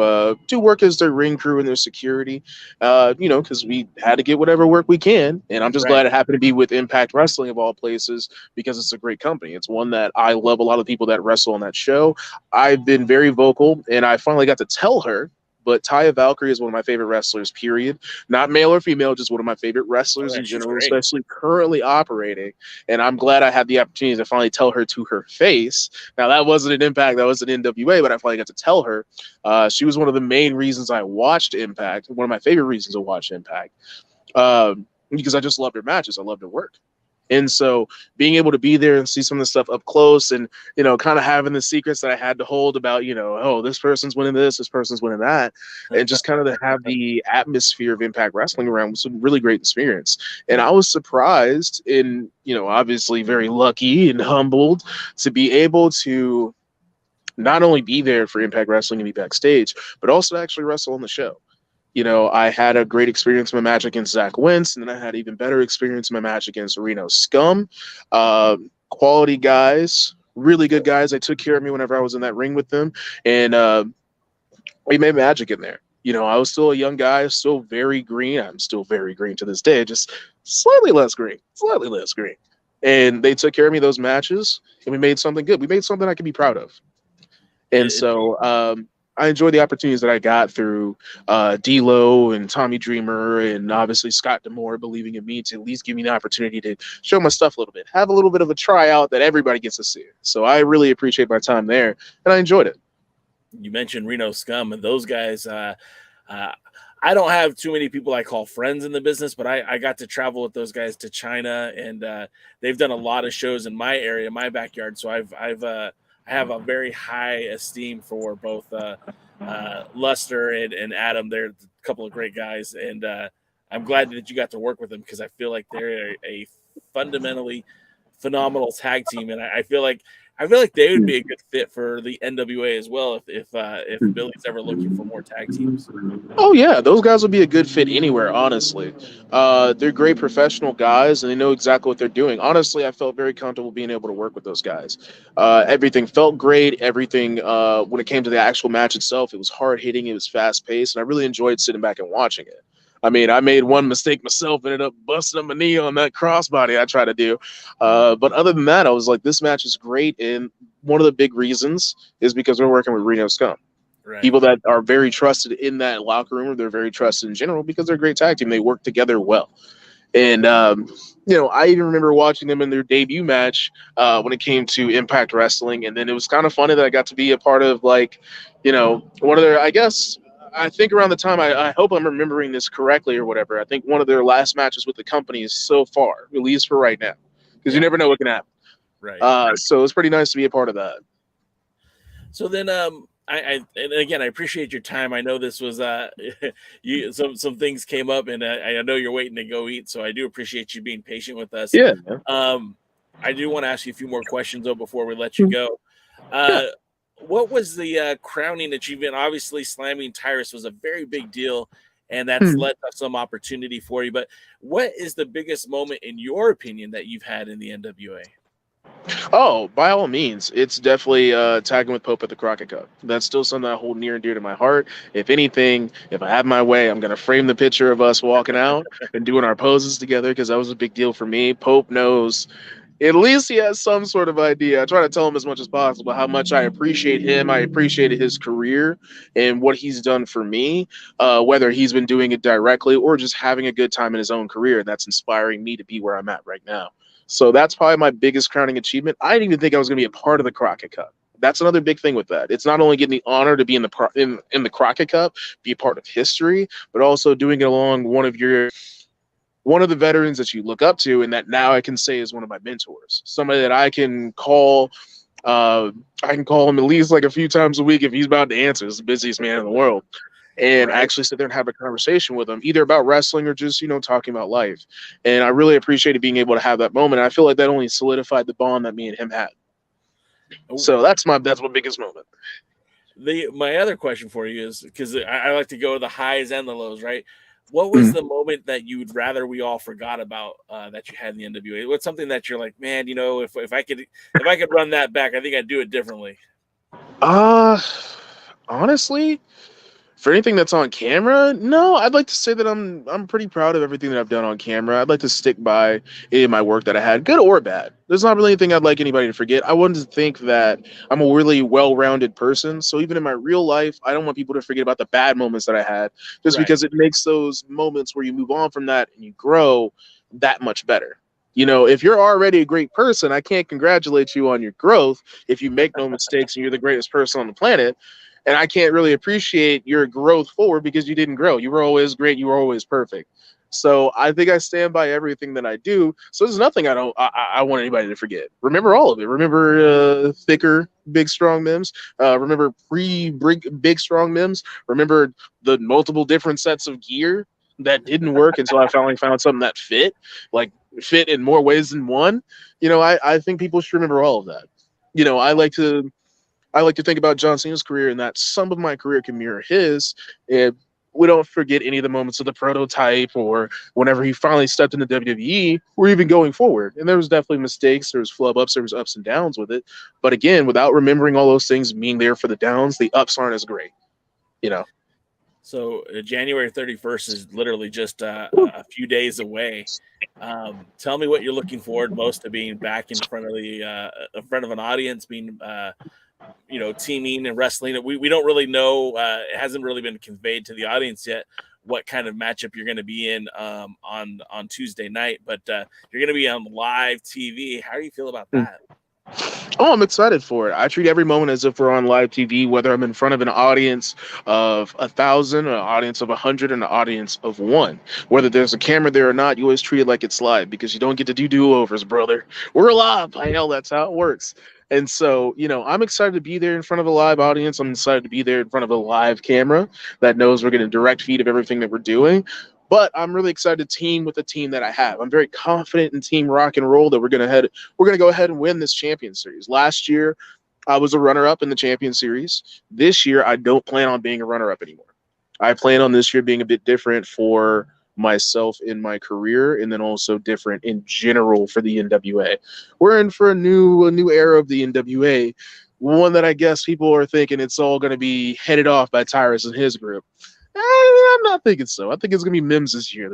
work as their ring crew and their security, because we had to get whatever work we can. And I'm just glad it happened to be with Impact Wrestling of all places, because it's a great company. It's one that I love a lot of people that wrestle on that show. I've been very vocal, and I finally got to tell her, but Taya Valkyrie is one of my favorite wrestlers, period. Not male or female, just one of my favorite wrestlers in general, especially currently operating. And I'm glad I had the opportunity to finally tell her to her face. Now, that wasn't an Impact, that was an NWA, but I finally got to tell her. She was one of the main reasons I watched Impact, one of my favorite reasons to watch Impact, because I just loved her matches. I loved her work. And so being able to be there and see some of the stuff up close and, kind of having the secrets that I had to hold about, oh, this person's winning this person's winning that, and just kind of to have the atmosphere of Impact Wrestling around was a really great experience. And I was surprised and, obviously very lucky and humbled to be able to not only be there for Impact Wrestling and be backstage, but also actually wrestle on the show. I had a great experience in my match against Zach Wentz, and then I had even better experience in my match against Reno Scum. Quality guys, really good guys. They took care of me whenever I was in that ring with them, and we made magic in there. I was still a young guy, still very green. I'm still very green to this day, just slightly less green. And they took care of me those matches, and we made something good. We made something I can be proud of. And so I enjoyed the opportunities that I got through D-Lo and Tommy Dreamer and obviously Scott D'Amore believing in me to at least give me the opportunity to show my stuff a little bit, have a little bit of a tryout that everybody gets to see. So I really appreciate my time there, and I enjoyed it. You mentioned Reno Scum, and those guys, I don't have too many people I call friends in the business, but I got to travel with those guys to China, and they've done a lot of shows in my area, my backyard. So I have a very high esteem for both Luster and Adam. They're a couple of great guys, and I'm glad that you got to work with them, because I feel like they're a fundamentally phenomenal tag team, and I feel like they would be a good fit for the NWA as well if Billy's ever looking for more tag teams. Oh yeah, those guys would be a good fit anywhere, honestly. They're great professional guys and they know exactly what they're doing. Honestly, I felt very comfortable being able to work with those guys. Everything felt great. Everything, when it came to the actual match itself, it was hard hitting, it was fast paced, and I really enjoyed sitting back and watching it. I mean, I made one mistake myself, ended up busting up my knee on that crossbody I tried to do. But other than that, I was like, this match is great. And one of the big reasons is because we're working with Reno Scum. Right. People that are very trusted in that locker room, or they're very trusted in general because they're a great tag team. They work together well. And, I even remember watching them in their debut match when it came to Impact Wrestling. And then it was kind of funny that I got to be a part of, one of their, I think around the time, I hope I'm remembering this correctly or whatever, I think one of their last matches with the company is so far, at least for right now, because you never know what can happen. Right. So it's pretty nice to be a part of that. So then, and again, I appreciate your time. I know this was some things came up, and I know you're waiting to go eat, so I do appreciate you being patient with us. Yeah. I do want to ask you a few more questions though before we let you go. What was the crowning achievement? Obviously, slamming Tyrus was a very big deal, and that's led to some opportunity for you. But what is the biggest moment, in your opinion, that you've had in the NWA? Oh, by all means, it's definitely tagging with Pope at the Crockett Cup. That's still something I hold near and dear to my heart. If anything, if I have my way, I'm going to frame the picture of us walking out and doing our poses together because that was a big deal for me. Pope knows. At least he has some sort of idea. I try to tell him as much as possible how much I appreciate him. I appreciated his career and what he's done for me, whether he's been doing it directly or just having a good time in his own career. That's inspiring me to be where I'm at right now. So that's probably my biggest crowning achievement. I didn't even think I was going to be a part of the Crockett Cup. That's another big thing with that. It's not only getting the honor to be in the Crockett Cup, be a part of history, but also doing it along one of the veterans that you look up to, and that now I can say is one of my mentors. Somebody that I can call. I can call him at least like a few times a week if he's about to answer. He's the busiest man in the world. And actually sit there and have a conversation with him, either about wrestling or just, talking about life. And I really appreciated being able to have that moment. I feel like that only solidified the bond that me and him had. So that's my biggest moment. My other question for you is, because I like to go the highs and the lows, right? What was the moment that you'd rather we all forgot about that you had in the NWA? What's something that you're like, man, if I could run that back, I think I'd do it differently. Honestly, for anything that's on camera, no, I'd like to say that I'm pretty proud of everything that I've done on camera. I'd like to stick by any of my work that I had, good or bad. There's not really anything I'd like anybody to forget. I wanted to think that I'm a really well-rounded person. So even in my real life, I don't want people to forget about the bad moments that I had, just because it makes those moments where you move on from that and you grow that much better. If you're already a great person, I can't congratulate you on your growth if you make no mistakes and you're the greatest person on the planet. And I can't really appreciate your growth forward because you didn't grow. You were always great. You were always perfect. So I think I stand by everything that I do. So there's nothing I want anybody to forget. Remember all of it. Remember thicker, big, strong Mims. Remember big, strong Mims. Remember the multiple different sets of gear that didn't work until I finally found something that fit in more ways than one. I think people should remember all of that. I like to think about John Cena's career and that some of my career can mirror his. And we don't forget any of the moments of the prototype or whenever he finally stepped into WWE or even going forward. And there was definitely mistakes. There was flub ups. There was ups and downs with it. But again, without remembering all those things being there for the downs, the ups aren't as great, So January 31st is literally just a few days away. Tell me what you're looking forward most to being back in front of an audience, being teaming and wrestling. We don't really know. It hasn't really been conveyed to the audience yet what kind of matchup you're going to be in on Tuesday night, but you're going to be on live TV. How do you feel about that? Oh, I'm excited for it. I treat every moment as if we're on live TV, whether I'm in front of an audience of 1,000, an audience of 100, and an audience of 1. Whether there's a camera there or not, you always treat it like it's live because you don't get to do do-overs, brother. We're live. That's how it works. And so, I'm excited to be there in front of a live audience. I'm excited to be there in front of a live camera that knows we're getting a direct feed of everything that we're doing. But I'm really excited to team with the team that I have. I'm very confident in Team Rock and Roll that we're gonna go ahead and win this Champion Series. Last year, I was a runner-up in the Champion Series. This year, I don't plan on being a runner-up anymore. I plan on this year being a bit different for myself in my career, and then also different in general for the NWA. We're in for a new era of the NWA, one that I guess people are thinking it's all going to be headed off by Tyrus and his group. I'm not thinking so. I think it's going to be Mims this year.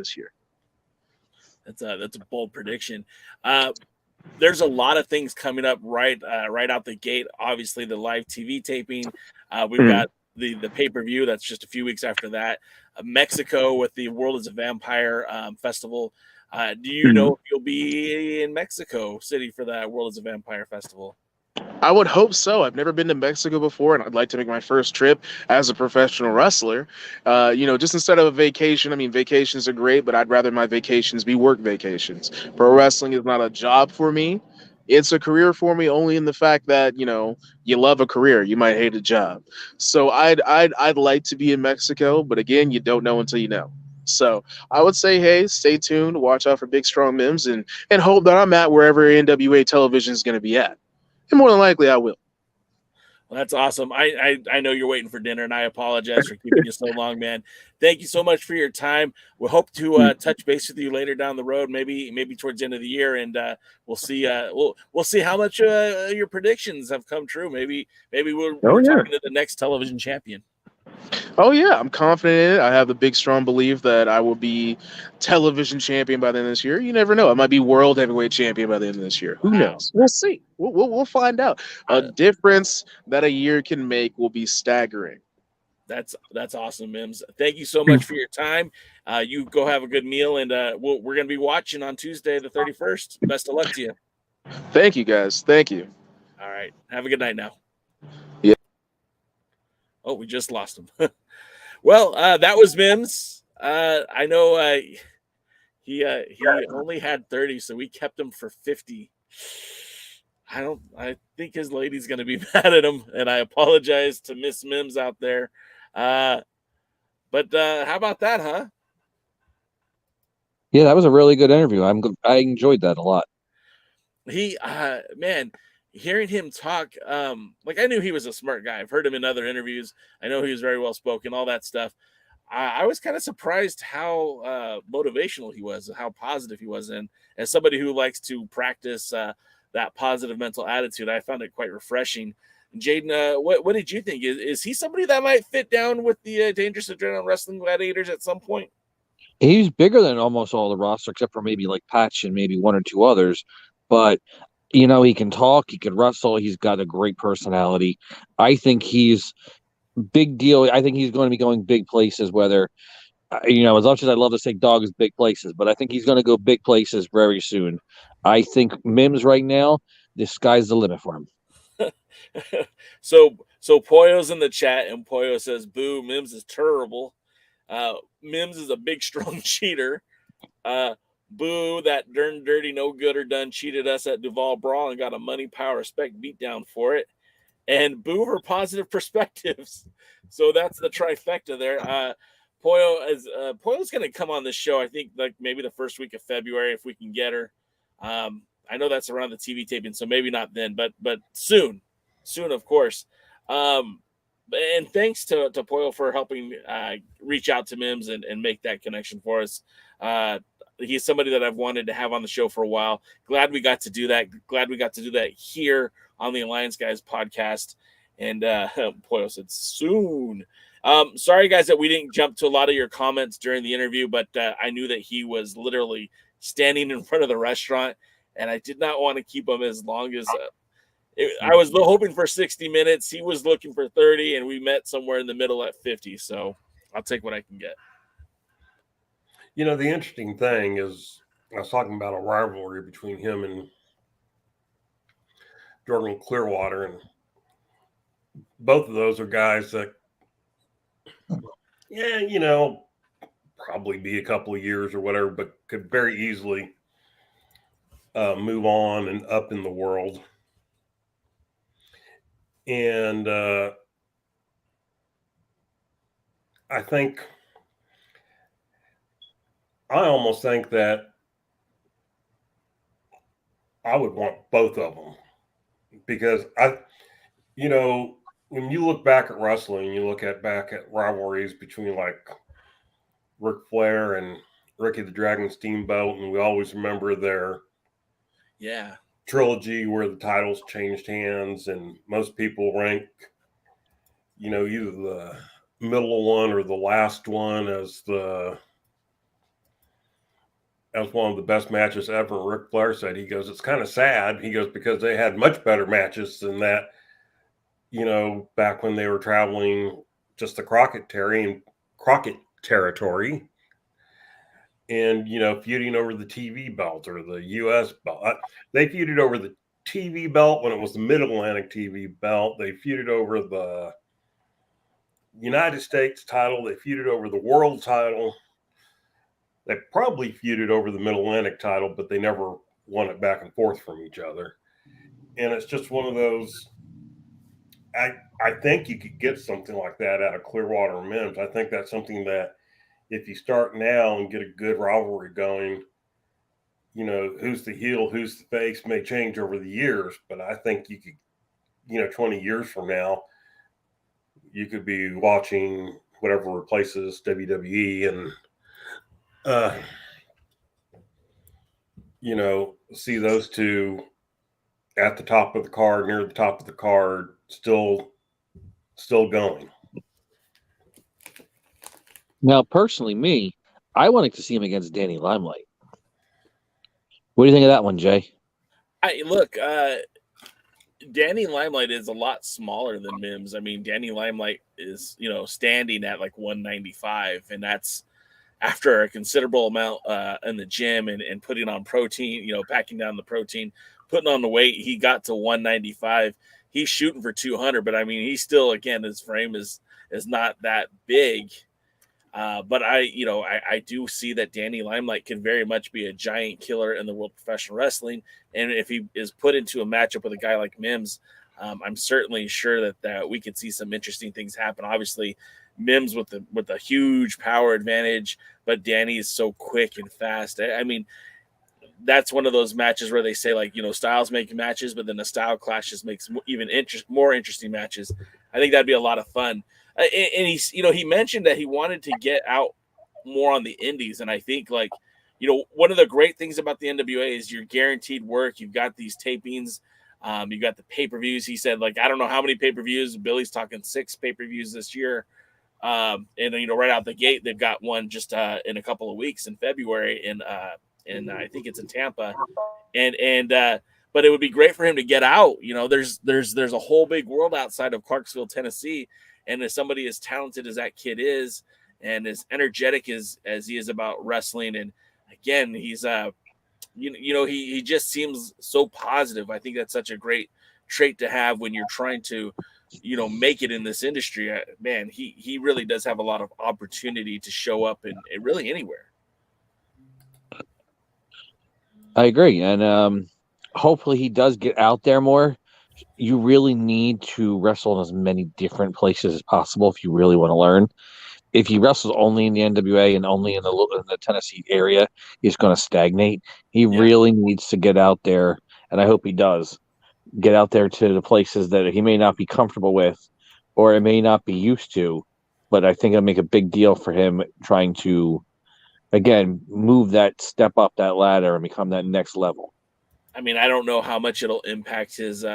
That's a bold prediction. There's a lot of things coming up right out the gate. Obviously, the live TV taping. We've got the pay-per-view that's just a few weeks after that. Mexico with the World is a Vampire Festival. Do you know if you'll be in Mexico City for that World is a Vampire Festival? I would hope so. I've never been to Mexico before, and I'd like to make my first trip as a professional wrestler. Just instead of a vacation. I mean, vacations are great, but I'd rather my vacations be work vacations. Pro wrestling is not a job for me. It's a career for me only in the fact that, you love a career, you might hate a job. So I'd like to be in Mexico, but again, you don't know until you know. So I would say, hey, stay tuned, watch out for Big Strong Mims, and hope that I'm at wherever NWA television is going to be at. And more than likely, I will. Well, that's awesome. I know you're waiting for dinner, and I apologize for keeping you so long, man. Thank you so much for your time. We hope to touch base with you later down the road, maybe towards the end of the year, and we'll see. We'll see how much your predictions have come true. Maybe we're talking to the next television champion. Oh, yeah, I'm confident in it. I have a big, strong belief that I will be television champion by the end of this year. You never know. I might be world heavyweight champion by the end of this year. Who knows? We'll see. We'll find out. A difference that a year can make will be staggering. That's awesome, Mims. Thank you so much for your time. You go have a good meal, and we're going to be watching on Tuesday, the 31st. Best of luck to you. Thank you, guys. Thank you. All right. Have a good night now. Yeah. Oh, we just lost him. Well, that was Mims. I know he only had 30, so we kept him for 50. I think his lady's going to be mad at him, and I apologize to Miss Mims out there. But how about that, huh? Yeah, that was a really good interview. I enjoyed that a lot. He, man, hearing him talk, I knew he was a smart guy. I've heard him in other interviews. I know he was very well spoken, all that stuff. I was kind of surprised how motivational he was, how positive he was. And as somebody who likes to practice that positive mental attitude, I found it quite refreshing. Jaden, what did you think? Is he somebody that might fit down with the Dangerous Adrenaline Wrestling Gladiators at some point? He's bigger than almost all the roster, except for maybe like Patch and maybe one or two others. But, he can talk, he can wrestle, he's got a great personality. I think he's big deal. I think he's going to be going big places, whether, as much as I love to say dog is big places, but I think he's going to go big places very soon. I think Mims right now, the sky's the limit for him. So Poyo's in the chat, and Poyo says, boo, Mims is terrible. Mims is a big, strong cheater. Boo, that darn dirty, no good or done cheated us at Duval Brawl and got a money, power, respect beatdown for it. And boo her positive perspectives. So that's the trifecta there. Poyo's going to come on this show, I think, like maybe the first week of February if we can get her. I know that's around the TV taping, so maybe not then, but soon, of course. And thanks to Poyo for helping reach out to Mims and make that connection for us. He's somebody that I've wanted to have on the show for a while. Glad we got to do that. Glad we got to do that here on the Alliance Guys podcast. And Poyo said soon. Sorry, guys, that we didn't jump to a lot of your comments during the interview, but I knew that he was literally standing in front of the restaurant, and I did not want to keep him as long as I was hoping for 60 minutes. He was looking for 30, and we met somewhere in the middle at 50. So I'll take what I can get. The interesting thing is I was talking about a rivalry between him and Jordan Clearwater, and both of those are guys that, probably be a couple of years or whatever, but could very easily move on and up in the world. And I think I almost think that I would want both of them because when you look back at wrestling, you look back at rivalries between like Ric Flair and Ricky the Dragon Steamboat, and we always remember their trilogy where the titles changed hands, and most people rank, either the middle one or the last one as one of the best matches ever. Ric Flair said, he goes, it's kind of sad. He goes, because they had much better matches than that, back when they were traveling just the Crockett territory and, feuding over the TV belt or the U.S. belt. They feuded over the TV belt when it was the Mid-Atlantic TV belt. They feuded over the United States title. They feuded over the world title. They probably feuded over the Mid-Atlantic title, but they never won it back and forth from each other. And it's just one of those, I think you could get something like that out of Clearwater and Mims. I think that's something that if you start now and get a good rivalry going, who's the heel, who's the face may change over the years, but I think you could, 20 years from now, you could be watching whatever replaces WWE and, see those two at the top of the card, near the top of the card, still going. Now, personally, I wanted to see him against Danny Limelight. What do you think of that one, Jay? Danny Limelight is a lot smaller than Mims. I mean, Danny Limelight is, standing at like 195, and that's after a considerable amount in the gym and putting on protein, packing down the protein, putting on the weight. He got to 195. He's shooting for 200, but I mean, he's still, again, his frame is not that big. But I do see that Danny Limelight can very much be a giant killer in the world of professional wrestling. And if he is put into a matchup with a guy like Mims, I'm certainly sure that we could see some interesting things happen. Obviously, Mims with a huge power advantage, but Danny is so quick and fast. I mean, that's one of those matches where they say, like, styles make matches, but then the style clashes makes even more interesting matches. I think that'd be a lot of fun. And he's, he mentioned that he wanted to get out more on the indies. And I think, like, one of the great things about the NWA is you're guaranteed work. You've got these tapings. You've got the pay-per-views. He said, like, I don't know how many pay-per-views. Billy's talking 6 pay-per-views this year. And right out the gate, they've got one just in a couple of weeks in February. And I think it's in Tampa. But it would be great for him to get out. There's a whole big world outside of Clarksville, Tennessee. And as somebody as talented as that kid is, and as energetic as he is about wrestling, and again, he's he just seems so positive. I think that's such a great trait to have when you're trying to, make it in this industry. Man, he really does have a lot of opportunity to show up in really anywhere. I agree, and hopefully he does get out there more. You really need to wrestle in as many different places as possible if you really want to learn. If he wrestles only in the NWA and only in the Tennessee area, he's going to stagnate. He really needs to get out there, and I hope he does get out there to the places that he may not be comfortable with or it may not be used to, but I think it'll make a big deal for him trying to, again, move that step up that ladder and become that next level. I mean, I don't know how much it'll impact his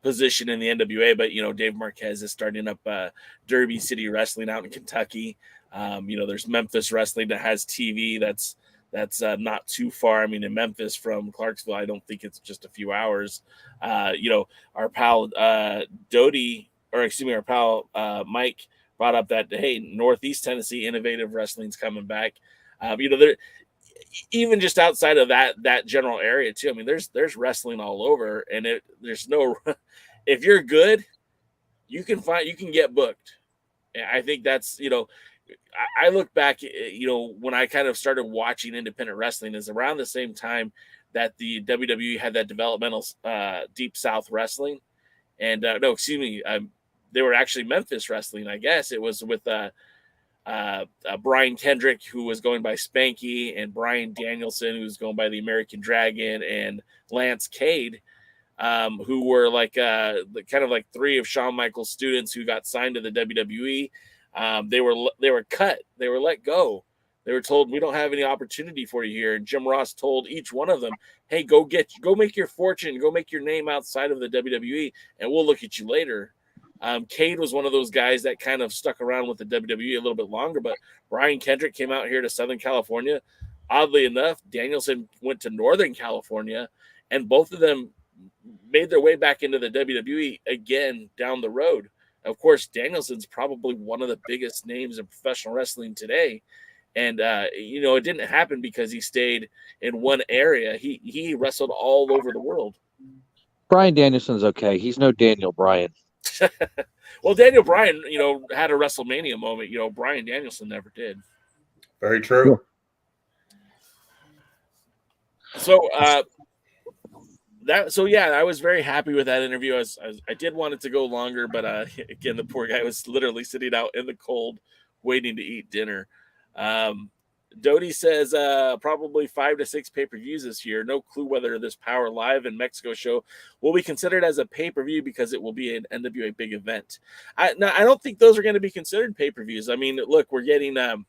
position in the NWA, but, Dave Marquez is starting up Derby City Wrestling out in Kentucky. There's Memphis Wrestling that has TV that's not too far. I mean, in Memphis from Clarksville, I don't think it's just a few hours. Our pal our pal Mike brought up that, hey, Northeast Tennessee Innovative Wrestling's coming back. There, even just outside of that general area too. I mean, there's wrestling all over, and there's no, if you're good, you can get booked. And I think that's, I look back, when I kind of started watching independent wrestling is around the same time that the WWE had that developmental Deep South Wrestling. And they were actually Memphis Wrestling, I guess. It was with Brian Kendrick, who was going by Spanky, and Brian Danielson, who's going by the American Dragon, and Lance Cade, who were like kind of like three of Shawn Michaels' students who got signed to the WWE. They were cut. They were let go. They were told, we don't have any opportunity for you here. And Jim Ross told each one of them, hey, go make your fortune, go make your name outside of the WWE, and we'll look at you later. Cade was one of those guys that kind of stuck around with the WWE a little bit longer, but Brian Kendrick came out here to Southern California. Oddly enough, Danielson went to Northern California, and both of them made their way back into the WWE again down the road. Of course, Danielson's probably one of the biggest names in professional wrestling today. And, it didn't happen because he stayed in one area. He wrestled all over the world. Brian Danielson's okay. He's no Daniel Bryan. Well, Daniel Bryan, had a WrestleMania moment. Brian Danielson never did. Very true. So, I was very happy with that interview. I did want it to go longer, but again, the poor guy was literally sitting out in the cold waiting to eat dinner. Doty says probably 5 to 6 pay-per-views this year. No clue whether this Power Live in Mexico show will be considered as a pay-per-view because it will be an NWA big event. I don't think those are going to be considered pay-per-views. I mean, look, we're getting the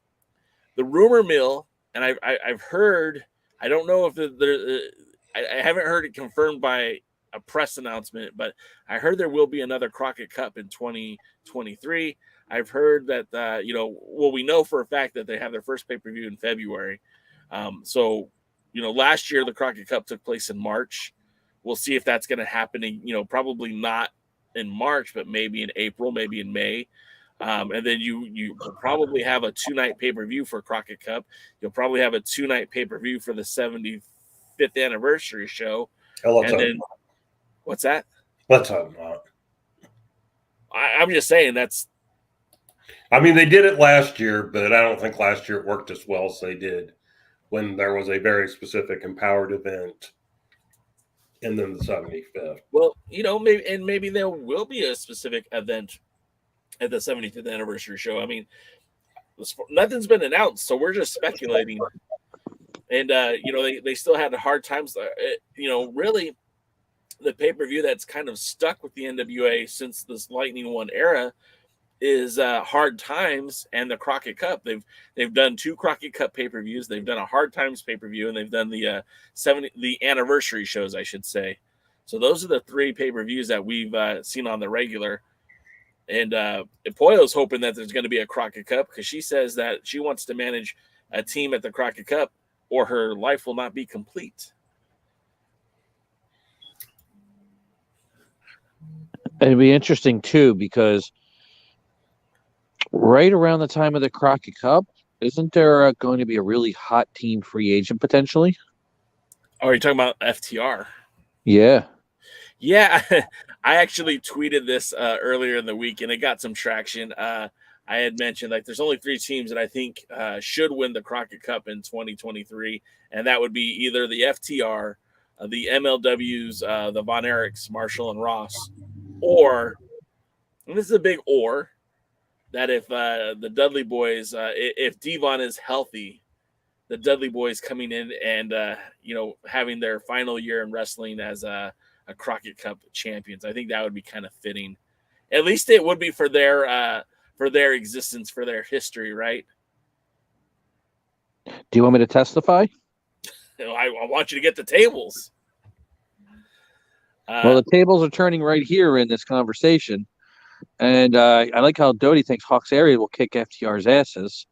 rumor mill, and I've heard. I don't know if I haven't heard it confirmed by a press announcement, but I heard there will be another Crockett Cup in 2023. I've heard that, we know for a fact that they have their first pay-per-view in February. Last year the Crockett Cup took place in March. We'll see if that's going to happen probably not in March, but maybe in April, maybe in May. And then you probably have a 2-night pay-per-view for Crockett Cup. You'll probably have a 2-night pay-per-view for the 75th anniversary show. What's that? Let's hope not. I'm just saying that's. I mean, they did it last year, but I don't think last year it worked as well as they did when there was a very specific empowered event and then the 75th. Well, maybe there will be a specific event at the 75th anniversary show. I mean, nothing's been announced, so we're just speculating. And, they still had hard times. Really, the pay-per-view that's kind of stuck with the NWA since this Lightning One era is Hard Times and the Crockett Cup. They've done 2 Crockett Cup pay-per-views. They've done a Hard Times pay-per-view, and they've done the anniversary shows, I should say. So those are the 3 pay-per-views that we've seen on the regular. And Pollo's hoping that there's going to be a Crockett Cup because she says that she wants to manage a team at the Crockett Cup or her life will not be complete. It'd be interesting, too, because right around the time of the Crockett Cup, isn't there going to be a really hot team free agent potentially? Oh, are you talking about FTR? Yeah. Yeah, I actually tweeted this earlier in the week, and it got some traction. I had mentioned there's only 3 teams that I think should win the Crockett Cup in 2023, and that would be either the FTR, the MLWs, the Von Erichs, Marshall and Ross, or, and this is a big or, that if the Dudley Boys, if Devon is healthy, the Dudley Boys coming in and having their final year in wrestling as a Crockett Cup champions. I think that would be kind of fitting. At least it would be for their existence, for their history, right? Do you want me to testify? I want you to get the tables. Well, the tables are turning right here in this conversation. And I like how Doty thinks Hawks area will kick FTR's asses.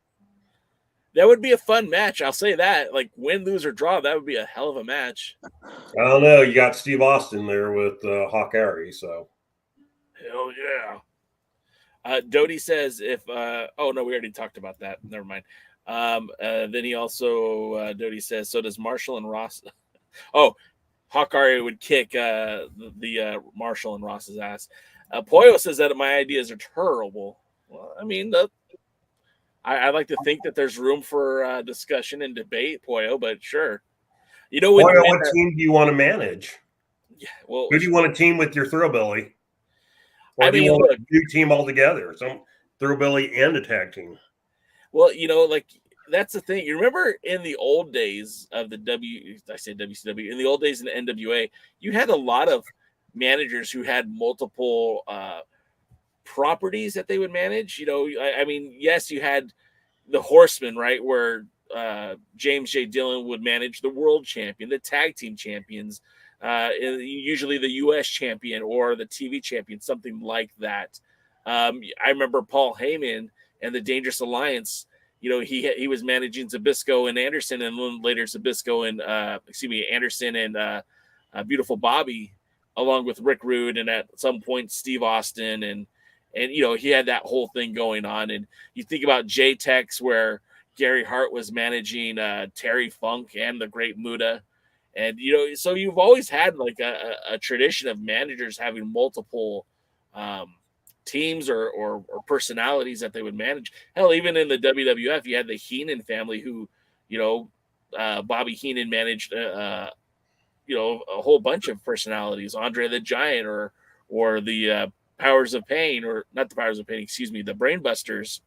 That would be a fun match. I'll say that. Win, lose, or draw, that would be a hell of a match. I don't know. You got Steve Austin there with Hawk Airy, so. Hell yeah. Doty says if oh no, we already talked about that. Never mind. Then he also Doty says, so does Marshall and Ross. Oh, Hawk Airy would kick the Marshall and Ross's ass. Pollo says that my ideas are terrible. Well, I mean, I like to think that there's room for discussion and debate, Pollo, but sure. Pollo, what team do you want to manage? Yeah, well, who do you want to team with your Thrillbilly? Or do you want a new team altogether? Some Thrillbilly and a tag team? Well, like that's the thing. You remember in the old days of the WCW, in the old days in the NWA, you had a lot of managers who had multiple properties that they would manage. I mean, yes, you had the Horsemen, right, where James J. Dillon would manage the world champion, the tag team champions, usually the U.S. champion or the TV champion, something like that. I remember Paul Heyman and the Dangerous Alliance. He was managing Zbyszko and Anderson, and then later Zbyszko and Anderson and Beautiful Bobby, along with Rick Rude, and at some point Steve Austin, and he had that whole thing going on. And you think about J-Tex, where Gary Hart was managing Terry Funk and the Great Muta. And, so you've always had like a tradition of managers having multiple teams or personalities that they would manage. Hell, even in the WWF, you had the Heenan family who, Bobby Heenan managed, a whole bunch of personalities, Andre the Giant or the Powers of Pain, or not the Powers of Pain, the Brainbusters,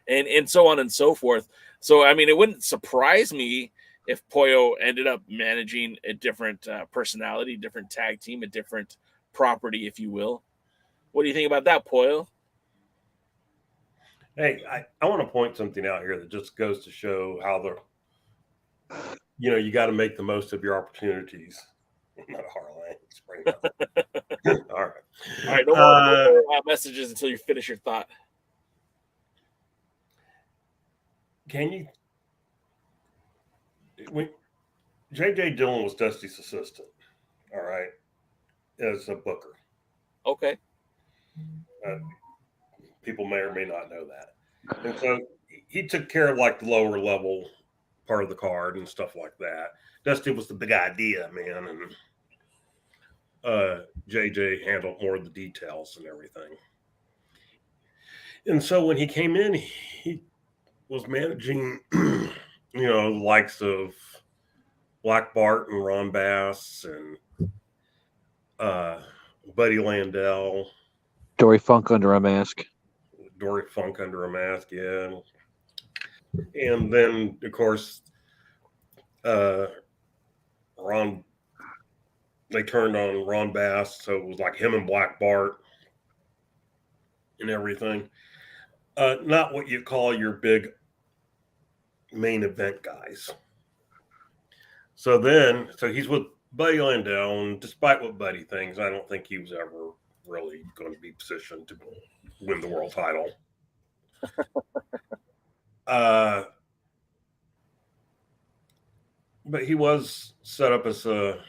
and so on and so forth. So, I mean, it wouldn't surprise me if Pollo ended up managing a different personality, different tag team, a different property, if you will. What do you think about that, Pollo? Hey, I want to point something out here that just goes to show how you got to make the most of your opportunities. Not a Harlan. All right. All right. No more messages until you finish your thought. When J.J. Dillon was Dusty's assistant, all right, as a booker. Okay. People may or may not know that. And so he took care of like the lower level part of the card and stuff like that. Dusty was the big idea, man, and JJ handled more of the details and everything. And so when he came in, he was managing, the likes of Black Bart and Ron Bass and Buddy Landell. Dory Funk under a mask. Yeah. And then, of course, they turned on Ron Bass, so it was like him and Black Bart and everything. Not what you call your big main event guys. So he's with Buddy Landell, and despite what Buddy thinks, I don't think he was ever really going to be positioned to win the world title. But he was set up as a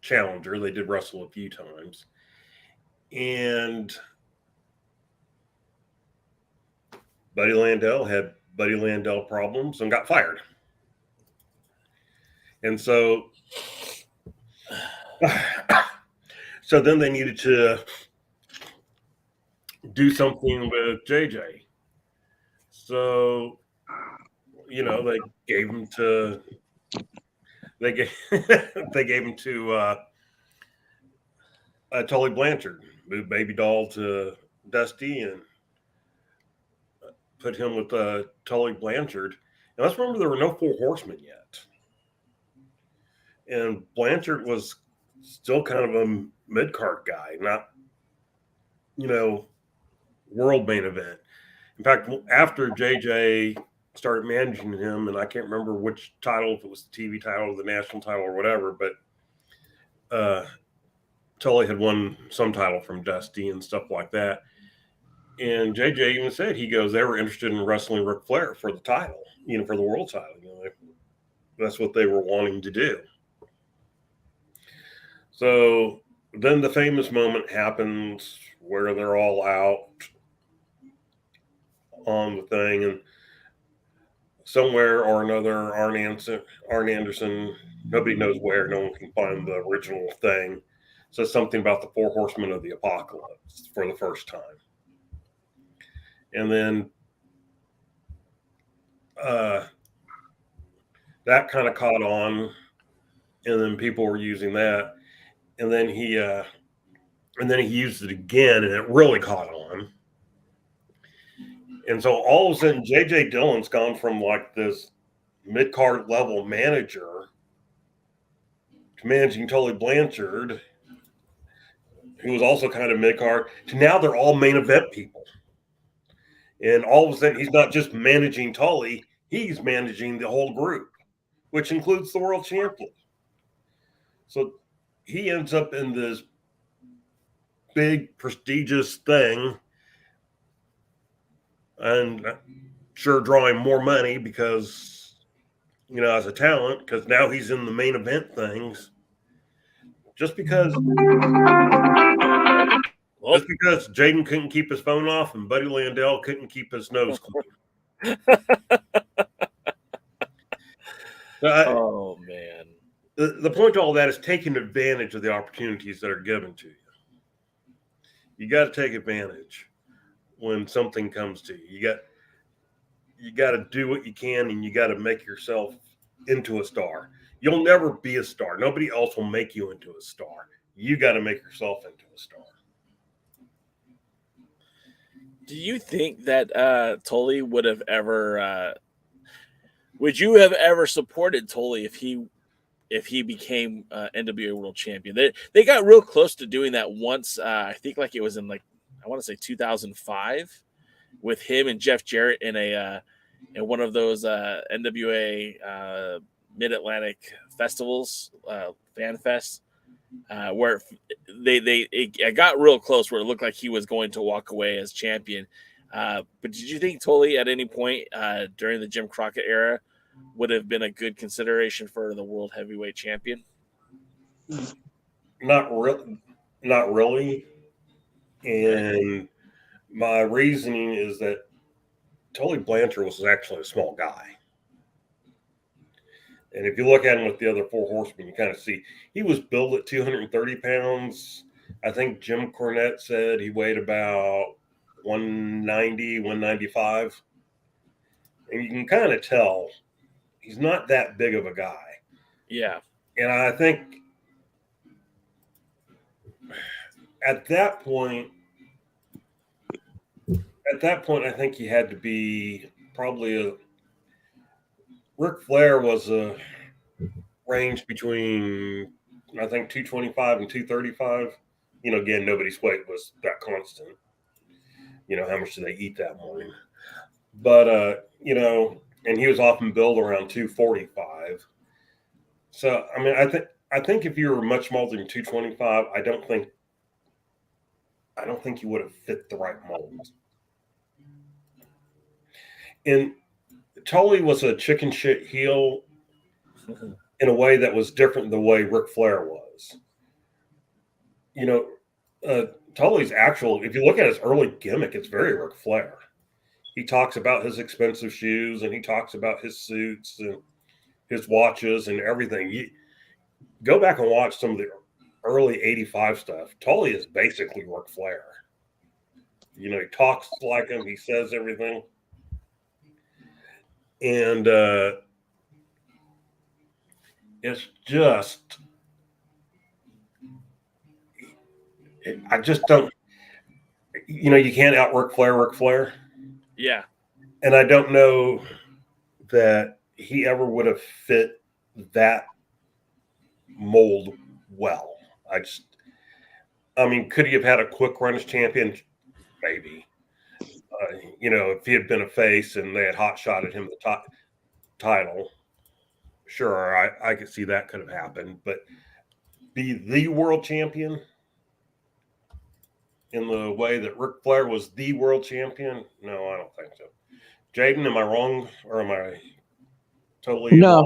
challenger. They did wrestle a few times. And Buddy Landell had Buddy Landell problems and got fired. And so then they needed to do something with JJ. So, they gave him to Tully Blanchard, moved Baby Doll to Dusty and put him with Tully Blanchard. And let's remember there were no Four Horsemen yet. And Blanchard was still kind of a mid-card guy, not, world main event. In fact, after JJ started managing him, and I can't remember which title, if it was the TV title or the national title or whatever, but Tully had won some title from Dusty and stuff like that. And JJ even said, he goes, they were interested in wrestling Ric Flair for the title, for the world title. That's what they were wanting to do. So then the famous moment happens where they're all out on the thing, and somewhere or another, Arn Anderson, nobody knows where, no one can find the original thing, says something about the Four Horsemen of the Apocalypse for the first time. And then that kind of caught on, and then people were using that. And then he used it again, and it really caught on. And so all of a sudden, J.J. Dillon's gone from like this mid-card level manager to managing Tully Blanchard, who was also kind of mid-card, to now they're all main event people. And all of a sudden, he's not just managing Tully, he's managing the whole group, which includes the world champion. So he ends up in this big, prestigious thing, and sure drawing more money because, you know, as a talent, because now he's in the main event things. Just because Jaden couldn't keep his phone off and Buddy Landell couldn't keep his nose clean. Oh, man. The point to all that is taking advantage of the opportunities that are given to you. You got to take advantage when something comes to you. You got to do what you can, and you got to make yourself into a star. You'll never be a star. Nobody else will make you into a star. You got to make yourself into a star. Do you think that Tully would have ever would you have ever supported Tully if he became NWA World Champion? They got real close to doing that once. I think like it was in like I want to say 2005 with him and Jeff Jarrett in one of those NWA Mid-Atlantic festivals, Fan Fest, where it got real close where it looked like he was going to walk away as champion. But did you think Tully at any point during the Jim Crockett era would have been a good consideration for the World Heavyweight Champion? Not really. And my reasoning is that Tully Blanchard was actually a small guy. And if you look at him with the other four horsemen, you kind of see he was billed at 230 pounds. I think Jim Cornette said he weighed about 190, 195. And you can kind of tell he's not that big of a guy. Yeah. And I think at that point, I think he had to be probably Ric Flair was a range between, I think, 225 and 235. You know, again, nobody's weight was that constant. You know, how much do they eat that morning? But, you know, and he was often billed around 245. So, I mean, I think if you were much more than 225, I don't think you would have fit the right mold. And Tully was a chicken shit heel in a way that was different than the way Ric Flair was. You know, Tully's actual, if you look at his early gimmick, it's very Ric Flair. He talks about his expensive shoes and he talks about his suits and his watches and everything. You go back and watch some of the early 85 stuff. Tully is basically Ric Flair. You know, he talks like him. He says everything. And it's just, I just don't, you know, you can't out-Ric Flair. Yeah. And I don't know that he ever would have fit that mold well. I mean, could he have had a quick run as champion? Maybe. You know, if he had been a face and they had hot-shotted him the title, sure, I could see that could have happened. But be the world champion in the way that Ric Flair was the world champion? No, I don't think so. Jaden, am I wrong or am I totally wrong?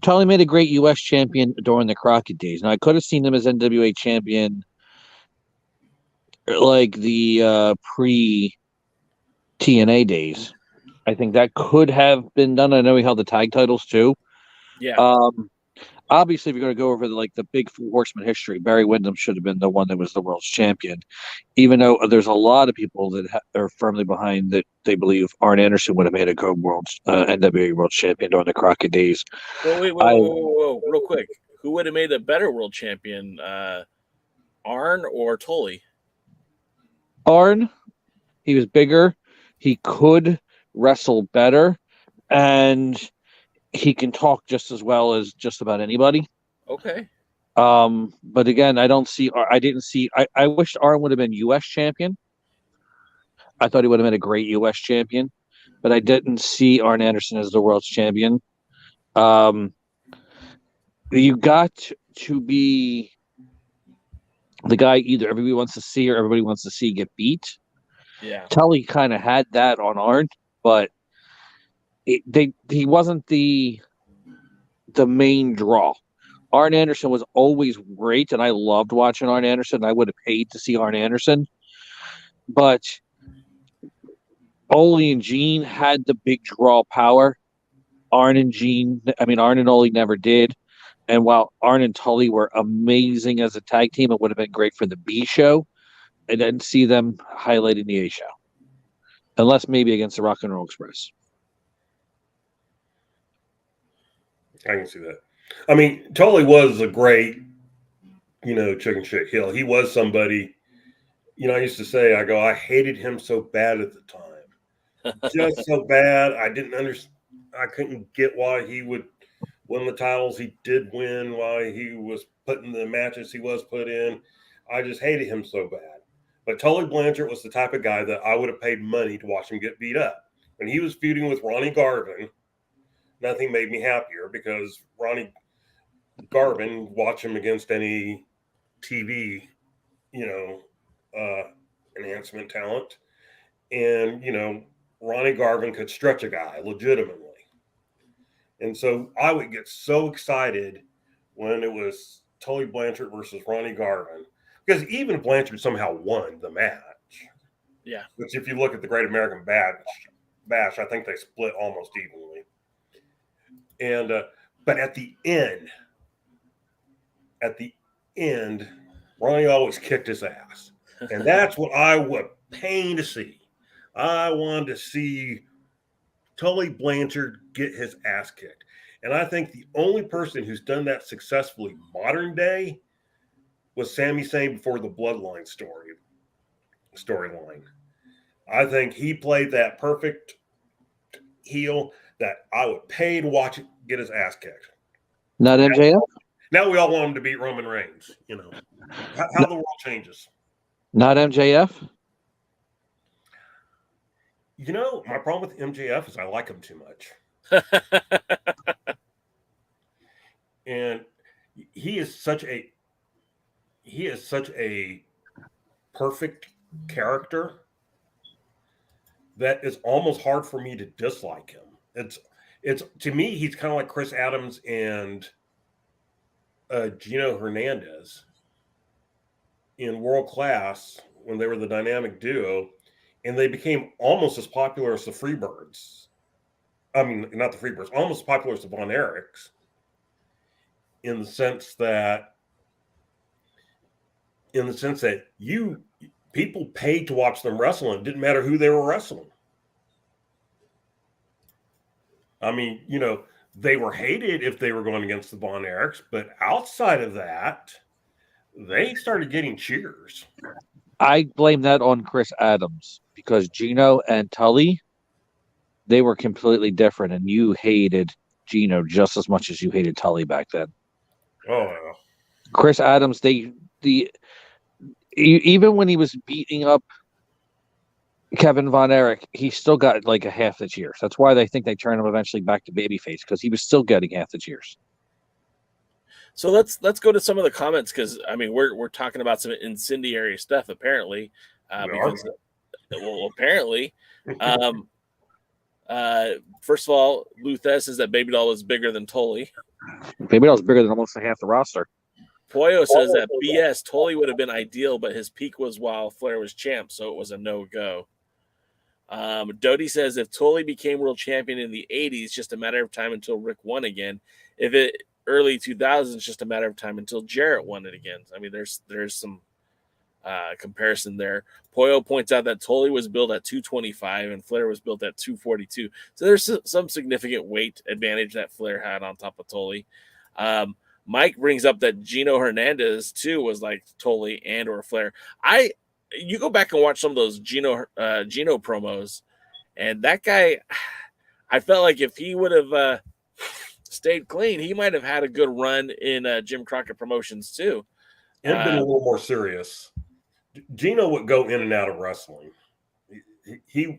Tully made a great U.S. champion during the Crockett days. Now, I could have seen him as NWA champion like the pre-TNA days. I think that could have been done. I know he held the tag titles too. Yeah. Obviously, if you're going to go over the big four horseman history, Barry Windham should have been the one that was the world's champion. Even though there's a lot of people that are firmly behind that they believe Arn Anderson would have made a NWA world champion during the Crockett days. Well, whoa, real quick. Who would have made a better world champion, Arn or Tully? Arn. He was bigger. He could wrestle better, and he can talk just as well as just about anybody. Okay. But again, I wish Arn would have been U.S. champion. I thought he would have been a great U.S. champion, but I didn't see Arn Anderson as the world's champion. You got to be the guy either everybody wants to see or everybody wants to see get beat. Yeah. Tully kind of had that on Arn, but he wasn't the main draw. Arn Anderson was always great, and I loved watching Arn Anderson. I would have paid to see Arn Anderson, but Ole and Gene had the big draw power. Arn and Ole never did. And while Arn and Tully were amazing as a tag team, it would have been great for the B show. I didn't see them highlighting the A show, unless maybe against the Rock and Roll Express. I can see that. I mean, Tully was a great, chicken shit heel. He was somebody, I used to say, I hated him so bad at the time. Just so bad. I didn't understand. I couldn't get why he would win the titles he did win, why he was put in the matches he was put in. I just hated him so bad. But Tully Blanchard was the type of guy that I would have paid money to watch him get beat up. When he was feuding with Ronnie Garvin, nothing made me happier because Ronnie Garvin, watch him against any TV, enhancement talent. And, Ronnie Garvin could stretch a guy legitimately. And so I would get so excited when it was Tully Blanchard versus Ronnie Garvin, because even if Blanchard somehow won the match, yeah, which if you look at the Great American Bash, I think they split almost evenly. And but at the end, Ronnie always kicked his ass, and that's what I would pain to see. I wanted to see Tully Blanchard get his ass kicked. And I think the only person who's done that successfully modern day was Sami Zayn before the Bloodline storyline. I think he played that perfect heel that I would pay to watch it get his ass kicked. Not MJF? Now we all want him to beat Roman Reigns, How the world changes. Not MJF? My problem with MJF is I like him too much. And he is such a perfect character that it's almost hard for me to dislike him. It's to me, he's kind of like Chris Adams and Gino Hernandez in World Class when they were the dynamic duo. And they became almost as popular as the Freebirds. I mean, not the Freebirds, almost as popular as the Von Erichs, in the sense that people paid to watch them wrestle, and it didn't matter who they were wrestling. I mean, they were hated if they were going against the Von Erichs, but outside of that, they started getting cheers. I blame that on Chris Adams because Gino and Tully, they were completely different, and you hated Gino just as much as you hated Tully back then. Oh, yeah. Chris Adams, even when he was beating up Kevin Von Erich, he still got like a half the cheers. That's why they think they turned him eventually back to babyface, because he was still getting half the cheers. So let's go to some of the comments, because we're talking about some incendiary stuff apparently. Apparently, first of all, Luthes says that Baby Doll is bigger than Tully. Baby Doll is bigger than almost half the roster. Poyo says that BS Tully would have been ideal, but his peak was while Flair was champ, so it was a no-go. Dodie says if Tully became world champion in the 80s, just a matter of time until Rick won again. If it early 2000s, just a matter of time until Jarrett won it again. There's some comparison there. Poyo points out that Tully was built at 225 and Flair was built at 242. So there's some significant weight advantage that Flair had on top of Tully. Mike brings up that Gino Hernandez too was like Tully and or Flair. You go back and watch some of those Gino promos, And that guy, I felt like if he would have stayed clean, he might have had a good run in Jim Crockett Promotions too. And been a little more serious. Gino would go in and out of wrestling. He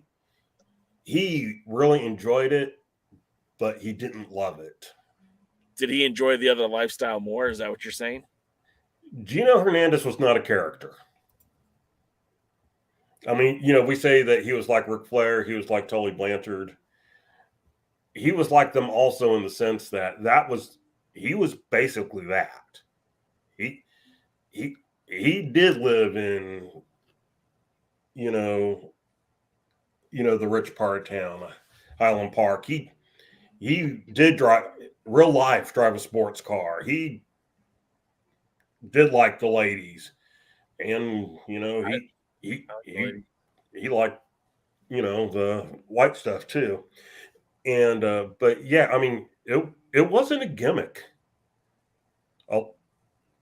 really enjoyed it, but he didn't love it. Did he enjoy the other lifestyle more? Is that what you're saying? Gino Hernandez was not a character. I mean, we say that he was like Ric Flair, he was like Tully Blanchard. He was like them also in the sense that he was basically that. He did live in, the rich part of town, Highland Park. He did drive a sports car. He did like the ladies, and he liked the white stuff too. And but yeah, I mean it wasn't a gimmick. Oh,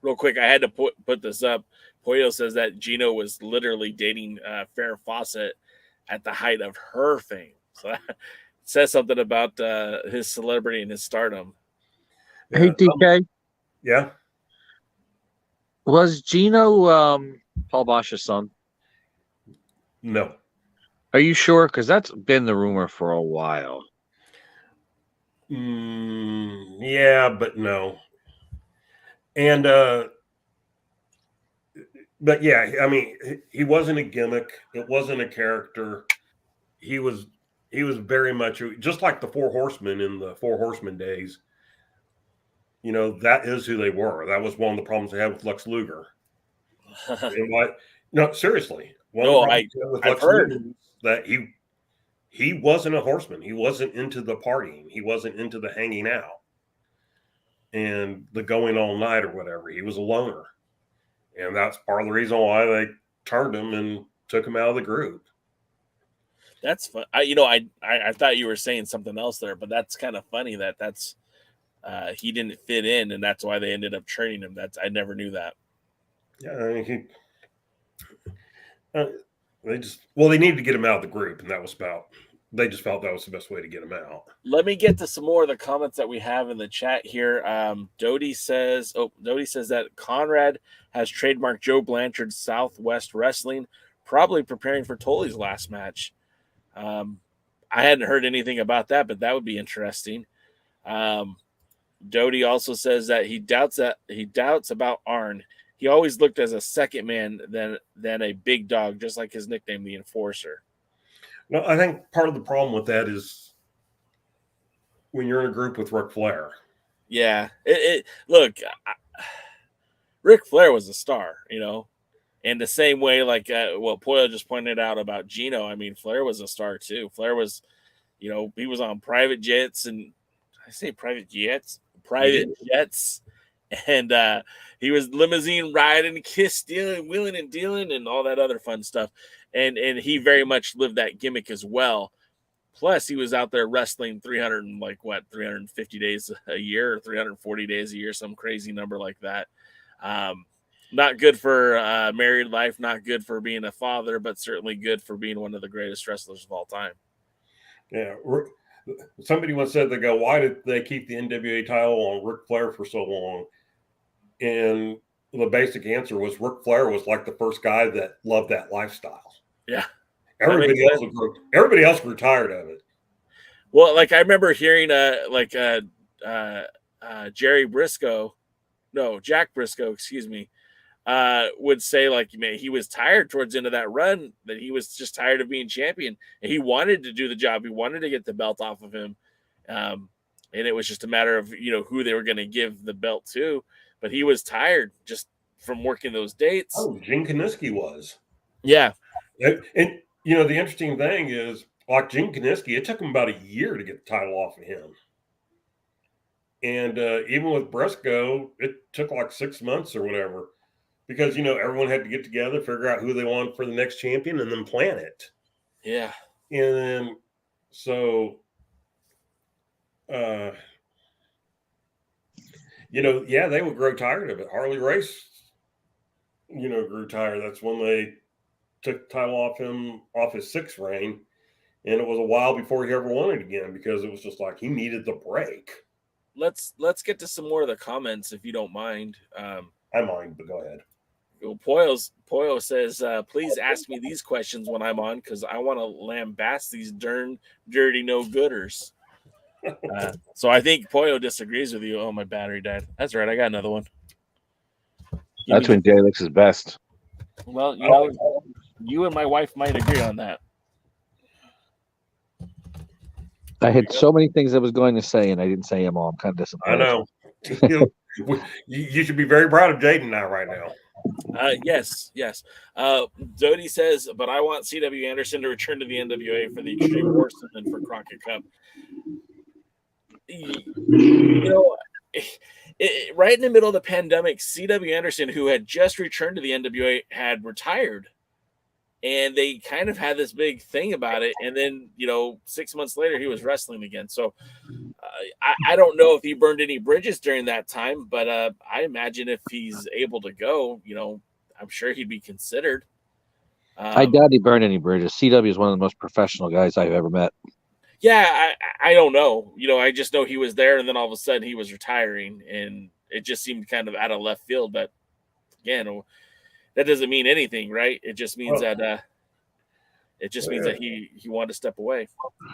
real quick, I had to put this up. Pollo says that Gino was literally dating Farrah Fawcett at the height of her fame. So that says something about his celebrity and his stardom. Hey, DK. Yeah. Was Gino Paul Bosch's son? No. Are you sure? Because that's been the rumor for a while. Yeah, but no. And but yeah, I mean, he wasn't a gimmick. It wasn't a character. He was very much just like the Four Horsemen in the Four Horsemen days. That is who they were. That was one of the problems they had with Lex Luger. No, seriously. I've heard that he wasn't a horseman. He wasn't into the partying. He wasn't into the hanging out and the going all night or whatever. He was a loner. And that's part of the reason why they turned him and took him out of the group. That's fun. I thought you were saying something else there, but that's kind of funny that's he didn't fit in, and that's why they ended up trading him. I never knew that. Yeah, I mean, they needed to get him out of the group, and they just felt that was the best way to get him out. Let me get to some more of the comments that we have in the chat here. Dodie says that Conrad has trademarked Joe Blanchard's Southwest Wrestling, probably preparing for Tully's last match. I hadn't heard anything about that, but that would be interesting. Dodie also says that he doubts about Arn. He always looked as a second man than a big dog, just like his nickname, the Enforcer. No, I think part of the problem with that is when you're in a group with Ric Flair. Yeah, Ric Flair was a star, and the same way, like Pollo just pointed out about Gino. I mean, Flair was a star too. Flair was, he was on private jets, and I say private jets, and he was limousine riding, kiss stealing, wheeling and dealing, and all that other fun stuff. And he very much lived that gimmick as well. Plus, he was out there wrestling 350 days a year or 340 days a year, some crazy number like that. Not good for married life, not good for being a father, but certainly good for being one of the greatest wrestlers of all time. Yeah. Somebody once said, why did they keep the NWA title on Ric Flair for so long? And the basic answer was Ric Flair was like the first guy that loved that lifestyle. Yeah. Everybody else grew tired of it. Well, like I remember hearing Jack Briscoe, would say he was tired towards the end of that run, that he was just tired of being champion, and he wanted to do the job. He wanted to get the belt off of him. And it was just a matter of, who they were going to give the belt to, but he was tired just from working those dates. Oh, Gene Kiniski was. Yeah. And the interesting thing is, like Gene Kiniski, it took him about a year to get the title off of him. And even with Briscoe, it took like 6 months or whatever, because, everyone had to get together, figure out who they wanted for the next champion, and then plan it. Yeah. And then, so, they would grow tired of it. Harley Race, grew tired. That's when they took the title off him, off his sixth reign. And it was a while before he ever won it again because it was just like he needed the break. Let's get to some more of the comments if you don't mind. I mind, but go ahead. Well, Poyo says, please ask me these questions when I'm on because I want to lambaste these dirty no-gooders. So I think Poyo disagrees with you. Oh, my battery died. That's right. I got another one. That's when Jay looks his best. Well, you and my wife might agree on that. I had so many things I was going to say, and I didn't say them all. I'm kind of disappointed. I know. You should be very proud of Jaden now right now. Yes. Dodie says, but I want C.W. Anderson to return to the NWA for the Extreme Horsemen and for Crockett Cup. Right in the middle of the pandemic, C.W. Anderson, who had just returned to the NWA, had retired. And they kind of had this big thing about it. And then, 6 months later, he was wrestling again. So I don't know if he burned any bridges during that time, but I imagine if he's able to go, I'm sure he'd be considered. I doubt he burned any bridges. CW is one of the most professional guys I've ever met. Yeah, I don't know. I just know he was there, and then all of a sudden he was retiring, and it just seemed kind of out of left field. But again, that doesn't mean anything, right? It just means that he wanted to step away.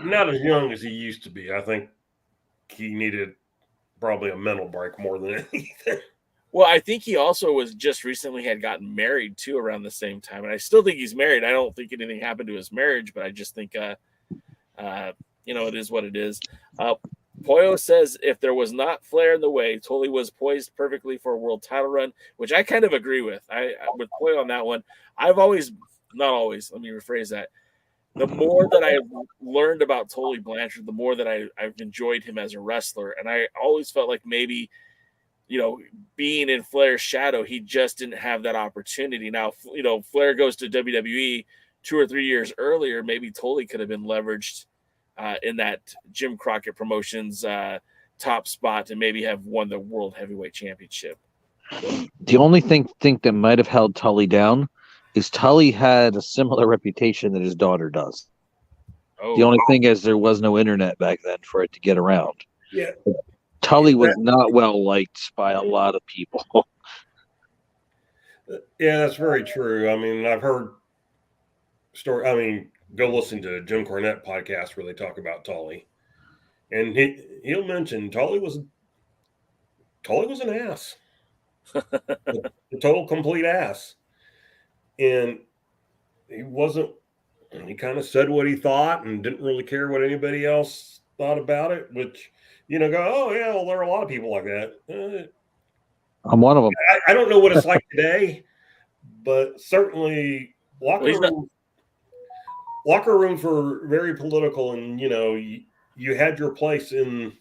Not as young as he used to be. I think he needed probably a mental break more than anything. Well, I think he also was just recently had gotten married too around the same time, and I still think he's married. I don't think anything happened to his marriage, but I just think it is what it is. Poyo says if there was not Flair in the way, Tully was poised perfectly for a world title run, which I kind of agree with. I with Poyo on that one. I've always, not always, let me rephrase that. The more that I've learned about Tully Blanchard, the more that I've enjoyed him as a wrestler. And I always felt like maybe, being in Flair's shadow, he just didn't have that opportunity. Now, Flair goes to WWE 2 or 3 years earlier. Maybe Tully could have been leveraged in that Jim Crockett Promotions top spot and maybe have won the World Heavyweight Championship. The only thing that might have held Tully down is Tully had a similar reputation that his daughter does. Oh. The only thing is there was no internet back then for it to get around. Yeah. Tully was not well liked by a lot of people. Yeah, that's very true. I mean, I've heard story. I mean, go listen to Jim Cornette podcast where they talk about Tully, and he'll mention Tully was an ass, a total complete ass, and he wasn't. He kind of said what he thought and didn't really care what anybody else thought about it. Which go, oh yeah, well there are a lot of people like that. I'm one of them. I don't know what it's like today, but certainly locker rooms were very political, and you had your place in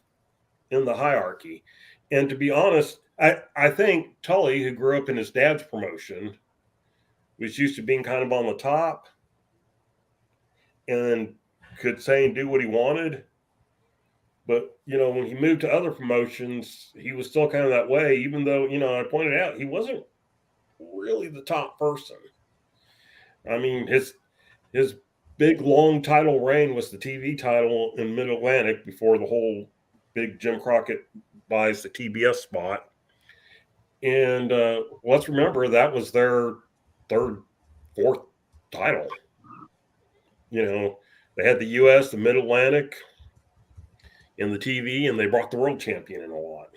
the hierarchy. And to be honest, I think Tully, who grew up in his dad's promotion, was used to being kind of on the top and could say and do what he wanted. But, when he moved to other promotions, he was still kind of that way, even though, I pointed out he wasn't really the top person. I mean, his big, long title reign was the TV title in Mid-Atlantic before the whole big Jim Crockett buys the TBS spot. And let's remember that was their third, fourth title. They had the U.S., the Mid-Atlantic, and the TV, and they brought the world champion in a lot.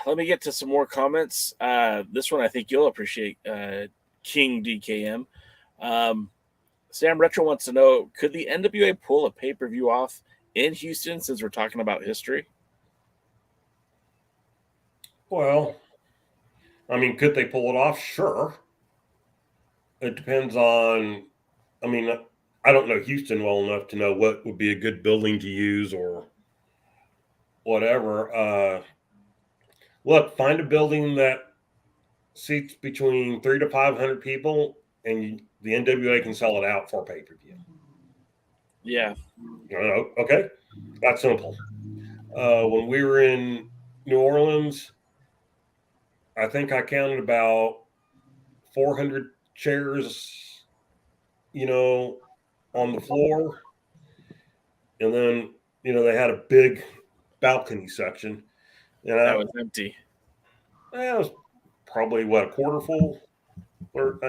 Let me get to some more comments. This one I think you'll appreciate, King DKM. Sam Retro wants to know, could the NWA pull a pay-per-view off in Houston since we're talking about history? Well, I mean, could they pull it off? Sure. It depends on, I don't know Houston well enough to know what would be a good building to use or whatever. Look, find a building that seats between 300 to 500 people, and the NWA can sell it out for pay-per-view. Yeah. Okay. That's simple. When we were in New Orleans, I think I counted about 400 chairs on the floor. And then, they had a big balcony section. And that was empty. It was probably, a quarter full? Or,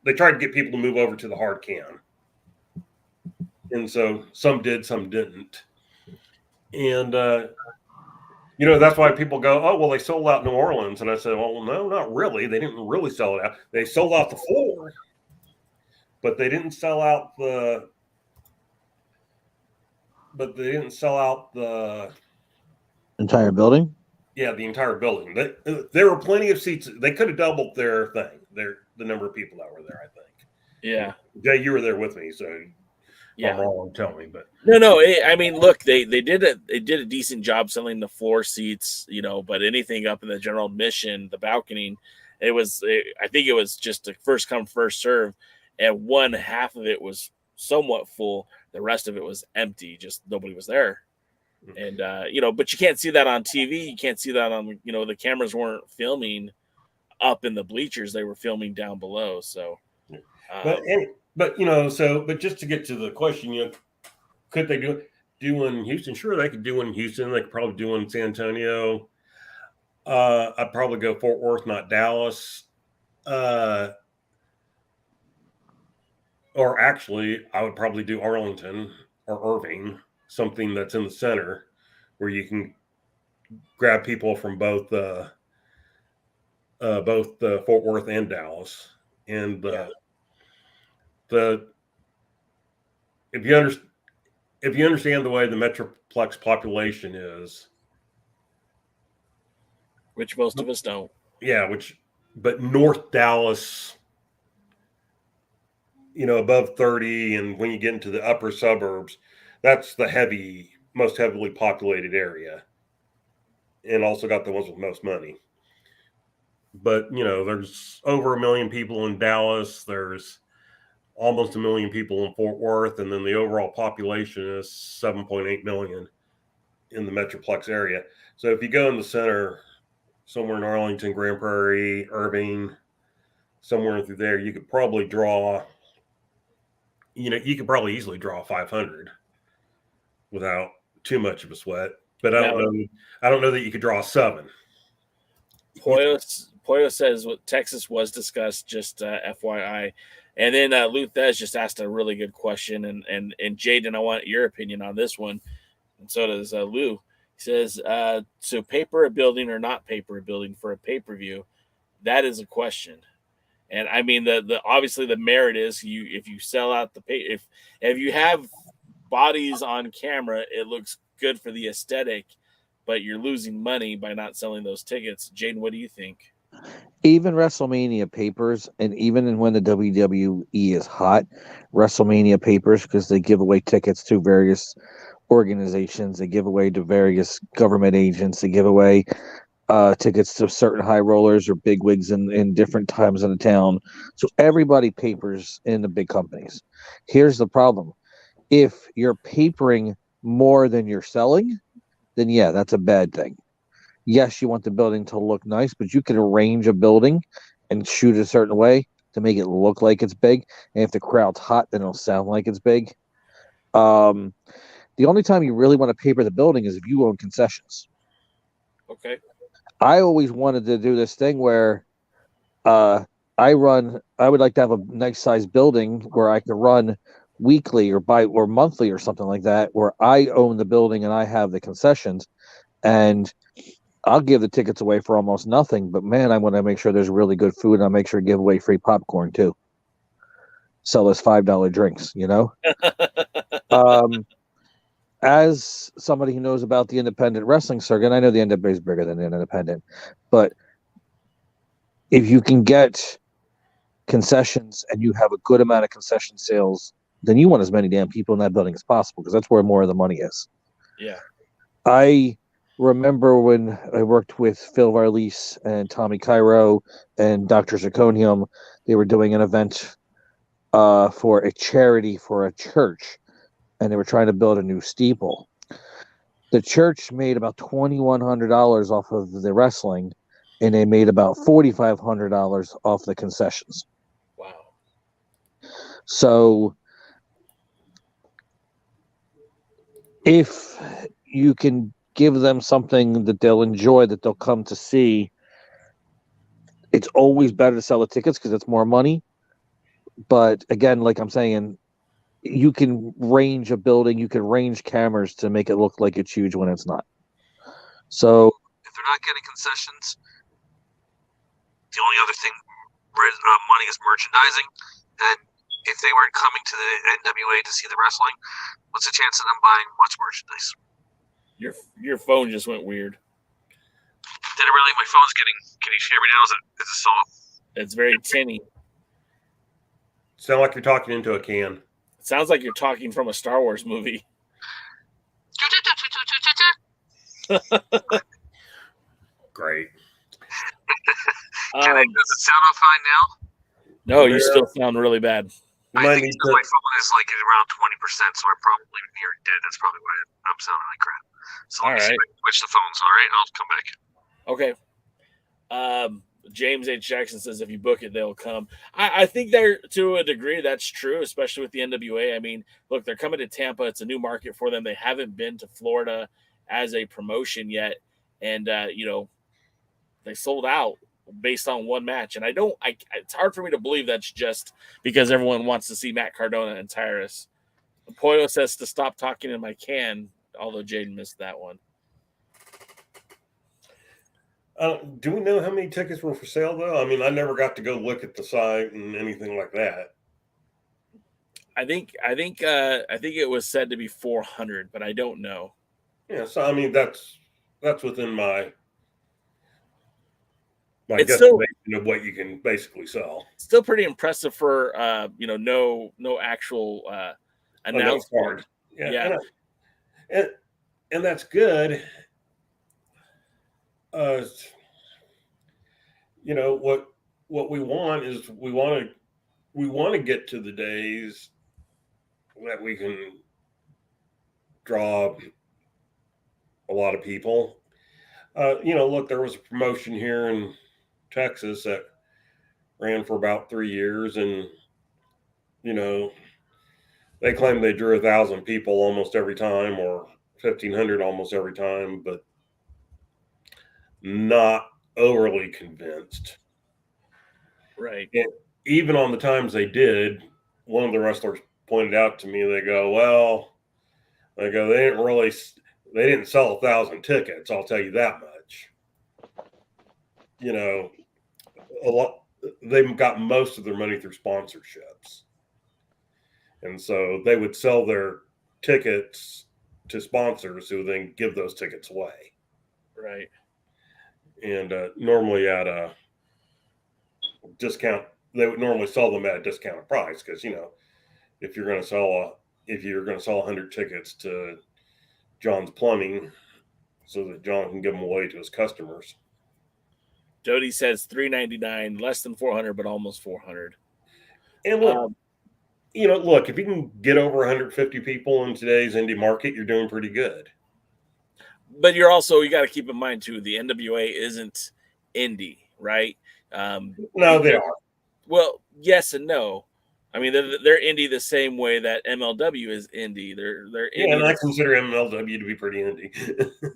they tried to get people to move over to the hard can. And so some did, some didn't. And, that's why people go, oh, well, they sold out New Orleans. And I said, well, no, not really. They didn't really sell it out. They sold out the floor, but they didn't sell out the entire building. Yeah, the entire building. There were plenty of seats. They could have doubled their thing. The number of people that were there, I think. Yeah. Jay, you were there with me, so yeah. I'm wrong, tell me. But no. I mean, look, they did a decent job selling the floor seats, but anything up in the general admission, the balcony, I think it was just a first come, first serve, and one half of it was somewhat full. The rest of it was empty. Just nobody was there. And, but you can't see that on TV. You can't see that on, the cameras weren't filming up in the bleachers. They were filming down below. So, but just to get to the question, could they do in Houston? Sure, they could do in Houston. They could probably do in San Antonio. I'd probably go Fort Worth, not Dallas. Or actually, I would probably do Arlington or Irving, something that's in the center where you can grab people from both Fort Worth and Dallas. And if you understand the way the Metroplex population is, which most of us don't. Yeah, but North Dallas, above 30, and when you get into the upper suburbs, that's the most heavily populated area, and also got the ones with most money. But there's over 1 million people in Dallas. There's almost 1 million people in Fort Worth, and then the overall population is 7.8 million in the Metroplex area. So if you go in the center, somewhere in Arlington, Grand Prairie, Irving, somewhere through there, you could probably draw. You could probably easily draw 500 without too much of a sweat. But I don't know that you could draw 7. Pollo says what Texas was discussed, just FYI. And then Luthez just asked a really good question, and Jaden, I want your opinion on this one, and so does Lou. He says, so paper a building or not paper a building for a pay-per-view? That is a question. And I mean, the obviously the merit is if you sell out if you have bodies on camera, it looks good for the aesthetic, but you're losing money by not selling those tickets. Jaden, what do you think? Even WrestleMania papers, and even when the WWE is hot, WrestleMania papers, because they give away tickets to various organizations, they give away to various government agents, they give away tickets to certain high rollers or bigwigs in different times in the town. So everybody papers in the big companies. Here's the problem. If you're papering more than you're selling, then yeah, that's a bad thing. Yes, you want the building to look nice, but you can arrange a building and shoot a certain way to make it look like it's big. And if the crowd's hot, then it'll sound like it's big. The only time you really want to paper the building is if you own concessions. Okay. I always wanted to do this thing where I would like to have a nice sized building where I could run weekly or monthly or something like that, where I own the building and I have the concessions, and I'll give the tickets away for almost nothing. But man, I want to make sure there's really good food, and I'll make sure to give away free popcorn too. Sell us $5 drinks, As somebody who knows about the independent wrestling circuit, I know the NWA is bigger than the independent, but if you can get concessions and you have a good amount of concession sales, then you want as many damn people in that building as possible, because that's where more of the money is. Yeah. I remember when I worked with Phil Varlise and Tommy Cairo and Dr. Zirconium, they were doing an event for a charity for a church, and they were trying to build a new steeple. The church made about $2,100 off of the wrestling, and they made about $4,500 off the concessions. Wow. So if you can give them something that they'll enjoy, that they'll come to see, it's always better to sell the tickets because it's more money. But again, like I'm saying, you can range a building, you can range cameras to make it look like it's huge when it's not. So if they're not getting concessions, the only other thing money is merchandising. And if they weren't coming to the NWA to see the wrestling, what's the chance of them buying much merchandise? Your phone just went weird. Did it really? My phone's getting. Can you hear me now? Is it solo? It's very tinny. Sound like you're talking into a can. It sounds like you're talking from a Star Wars movie. Great. Does it sound all fine now? No, you still sound really bad. I think my phone is like around 20%, so I'm probably near dead. That's probably why I'm sounding like crap. So let me see if I can switch the phones. All right, I'll come back. Okay. James H. Jackson says if you book it, they'll come. I think they're, to a degree, that's true, especially with the NWA. I mean, look, they're coming to Tampa. It's a new market for them. They haven't been to Florida as a promotion yet. And, they sold out based on one match. And it's hard for me to believe that's just because everyone wants to see Matt Cardona and Tyrus. Poyo says to stop talking in my can, although Jaden missed that one. Do we know how many tickets were for sale, though? I mean, I never got to go look at the site and anything like that. I think it was said to be 400, but I don't know. Yeah, so I mean that's within my it's guesstimation of what you can basically sell. Still pretty impressive for no actual announcement. Yeah. And that's good. What we want is we want to get to the days that we can draw a lot of people. Look, there was a promotion here in Texas that ran for about 3 years, and they claimed they drew 1,000 people almost every time, or 1,500 almost every time, but not overly convinced. Right. And even on the times they did, one of the wrestlers pointed out to me, they they didn't sell 1,000 tickets, I'll tell you that much. They've got most of their money through sponsorships. And so they would sell their tickets to sponsors who then give those tickets away. Right. And normally at a discount, they would normally sell them at a discounted price because if you're going to sell 100 tickets to John's Plumbing, so that John can give them away to his customers. Jody says $399, less than 400, but almost 400. And look, look, if you can get over 150 people in today's indie market, you're doing pretty good. But you got to keep in mind too, the NWA isn't indie, right? No, they are. Well, yes and no. I mean, they're indie the same way that MLW is indie. They're indie. Yeah, and I consider MLW to be pretty indie.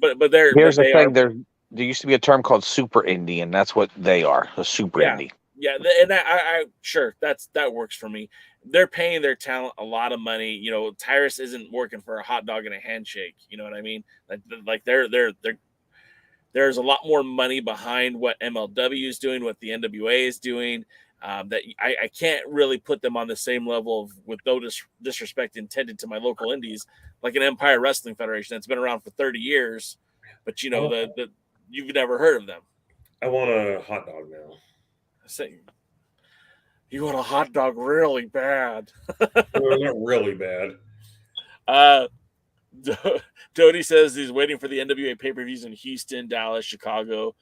but they're here's the thing. There used to be a term called super indie, and that's what they are, a super indie. Yeah, and I sure that works for me. They're paying their talent a lot of money. Tyrus isn't working for a hot dog and a handshake. You know what I mean? Like there's a lot more money behind what MLW is doing, what the NWA is doing. That I can't really put them on the same level with no disrespect intended to my local indies, like an Empire Wrestling Federation that's been around for 30 years, but you've never heard of them. I want a hot dog now. You want a hot dog really bad. Not really bad. Jody says he's waiting for the NWA pay-per-views in Houston, Dallas, Chicago,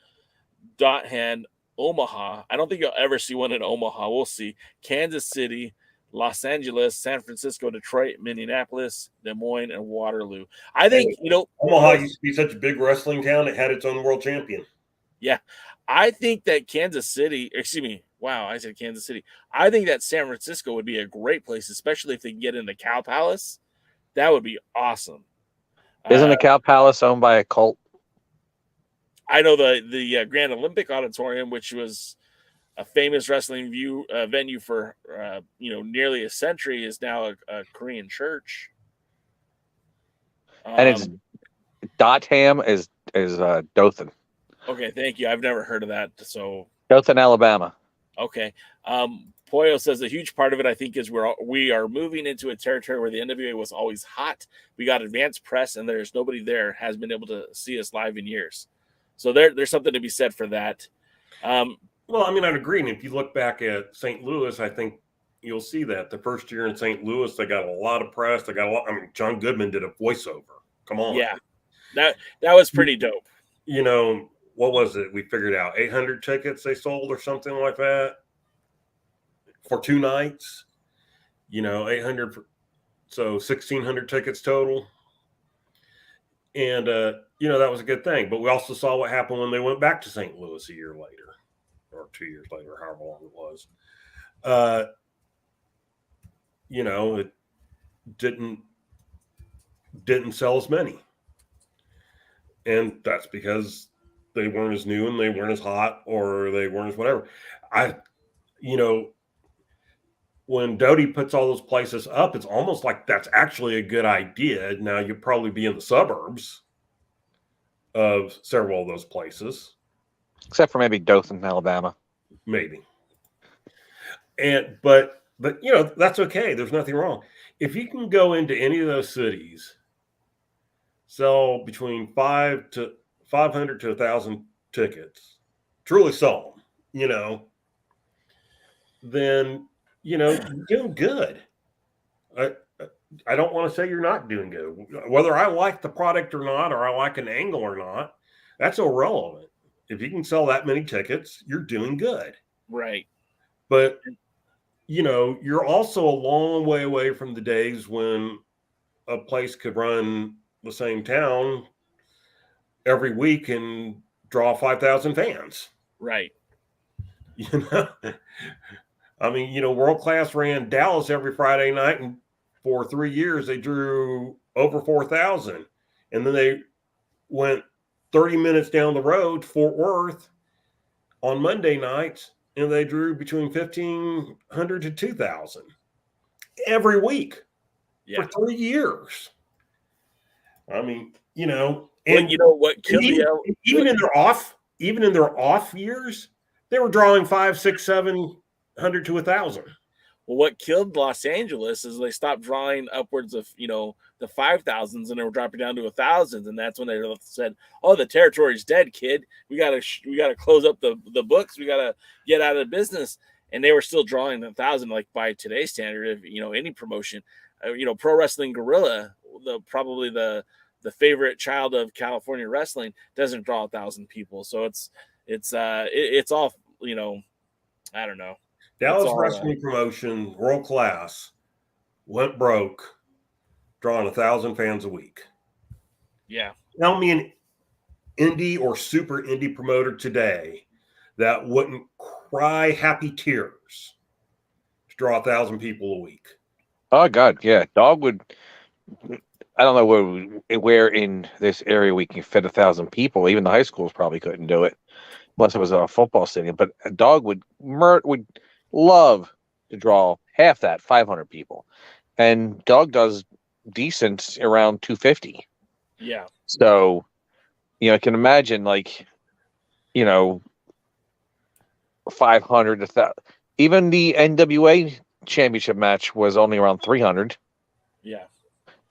Dot Hand, Omaha. I don't think you'll ever see one in Omaha. We'll see. Kansas City, Los Angeles, San Francisco, Detroit, Minneapolis, Des Moines, and Waterloo. I think, Omaha used to be such a big wrestling town. It had its own world champion. Yeah. I think that Wow, I said Kansas City. I think that San Francisco would be a great place, especially if they can get into Cow Palace. That would be awesome. Isn't the Cow Palace owned by a cult? I know the Grand Olympic Auditorium, which was a famous wrestling venue for nearly a century, is now a Korean church. And it's Dotham is Dothan. Okay, thank you. I've never heard of that. So Dothan, Alabama. Okay. Poyo says a huge part of it, I think, is we are moving into a territory where the NWA was always hot. We got advanced press, and there's nobody there has been able to see us live in years. So there's something to be said for that. Well, I mean, I'd agree. And if you look back at St. Louis, I think you'll see that the first year in St. Louis, they got a lot of press. They got a lot. I mean, John Goodman did a voiceover. Come on. Yeah, that was pretty dope. You know, what was it? We figured out 800 tickets they sold or something like that for 2 nights. 800, so 1,600 tickets total. And, that was a good thing. But we also saw what happened when they went back to St. Louis a year later, or 2 years later, however long it was. It didn't sell as many. And that's because they weren't as new and they weren't as hot, or they weren't as whatever. When Doty puts all those places up, it's almost like that's actually a good idea. Now, you'll probably be in the suburbs of several of those places. Except for maybe Dothan, Alabama. Maybe. But that's okay. There's nothing wrong. If you can go into any of those cities, sell between 500 to 1,000 tickets, truly sell them, then you're doing good. I don't want to say you're not doing good. Whether I like the product or not, or I like an angle or not, that's irrelevant. If you can sell that many tickets, you're doing good. Right. But, you're also a long way away from the days when a place could run the same town every week and draw 5,000 fans. Right. I mean, World Class ran Dallas every Friday night, and for 3 years they drew over 4,000. And then they went 30 minutes down the road to Fort Worth on Monday nights, and they drew between 1,500 to 2,000 every week for 3 years. I mean, and what killed even in their off years, they were drawing 500, 600, 700 to 1,000. Well, what killed Los Angeles is they stopped drawing upwards of, the 5,000s, and they were dropping down to 1,000s. And that's when they said, "Oh, the territory's dead, kid. We gotta close up the books. We gotta get out of business." And they were still drawing 1,000, like by today's standard, if any promotion, Pro Wrestling Guerrilla, probably the favorite child of California wrestling, doesn't draw 1,000 people. So it's all, I don't know. Dallas Wrestling Promotion, World Class, went broke, drawing 1,000 fans a week. Yeah. Tell me an indie or super indie promoter today that wouldn't cry happy tears to draw 1,000 people a week. Oh God, yeah. Dog would. I don't know where in this area we can fit 1,000 people. Even the high schools probably couldn't do it, unless it was a football stadium. But a Dog would love to draw half that, 500 people, and Dog does decent around 250. Yeah. So, I can imagine 500 to 1,000. Even the NWA championship match was only around 300. Yeah.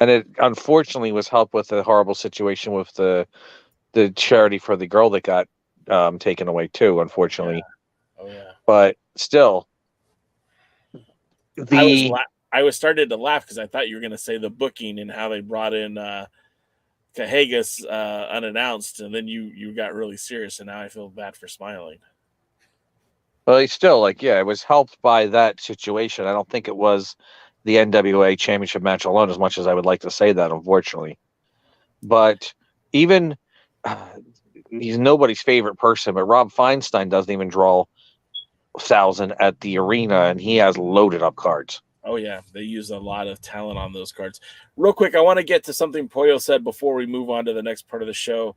And it unfortunately was helped with a horrible situation with the charity for the girl that got taken away too, unfortunately. Yeah. Oh yeah. But still, I was started to laugh because I thought you were going to say the booking and how they brought in Cajegas unannounced, and then you got really serious, and now I feel bad for smiling. But it's still it was helped by that situation. I don't think it was the NWA championship match alone, as much as I would like to say that, unfortunately. But even he's nobody's favorite person, but Rob Feinstein doesn't even draw thousand at the arena, and he has loaded up cards. Oh yeah, they use a lot of talent on those cards. Real quick, I want to get to something Pollo said before we move on to the next part of the show.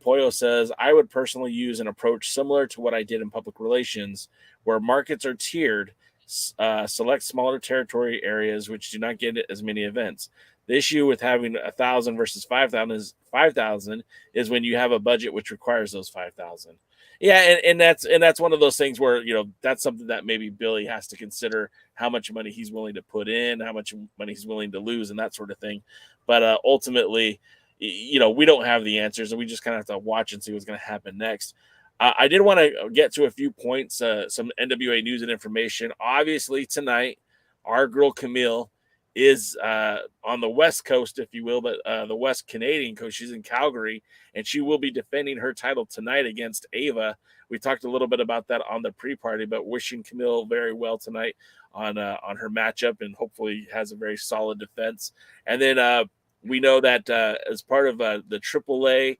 Pollo says, I would personally use an approach similar to what I did in public relations, where markets are tiered, select smaller territory areas which do not get as many events. The issue with having 1,000 versus 5,000 is when you have a budget which requires those 5,000. Yeah, and that's one of those things where, you know, that's something that maybe Billy has to consider, how much money he's willing to put in, how much money he's willing to lose, and that sort of thing. But ultimately, you know, we don't have the answers, and we just kind of have to watch and see what's going to happen next. I did want to get to a few points, some NWA news and information. Obviously, tonight, our girl Camille is on the West Coast, if you will, but the West Canadian coast. She's in Calgary, and she will be defending her title tonight against Ava. We talked a little bit about that on the pre-party, but wishing Camille very well tonight on her matchup, and hopefully has a very solid defense. And then we know that as part of the AAA,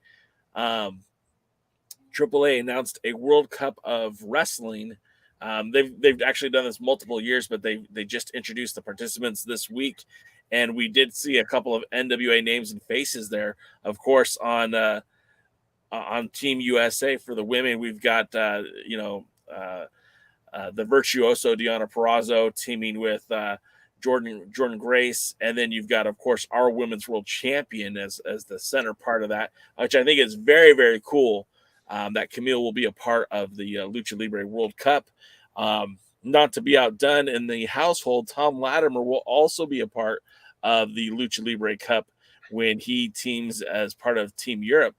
AAA announced a World Cup of Wrestling. They've actually done this multiple years, but they just introduced the participants this week, and we did see a couple of NWA names and faces there. Of course, on Team USA for the women, we've got the virtuoso Deonna Purrazzo teaming with Jordan Grace, and then you've got, of course, our women's world champion as the center part of that, which I think is very, very cool. That Camille will be a part of the Lucha Libre World Cup. Not to be outdone in the household, Tom Latimer will also be a part of the Lucha Libre Cup when he teams as part of Team Europe.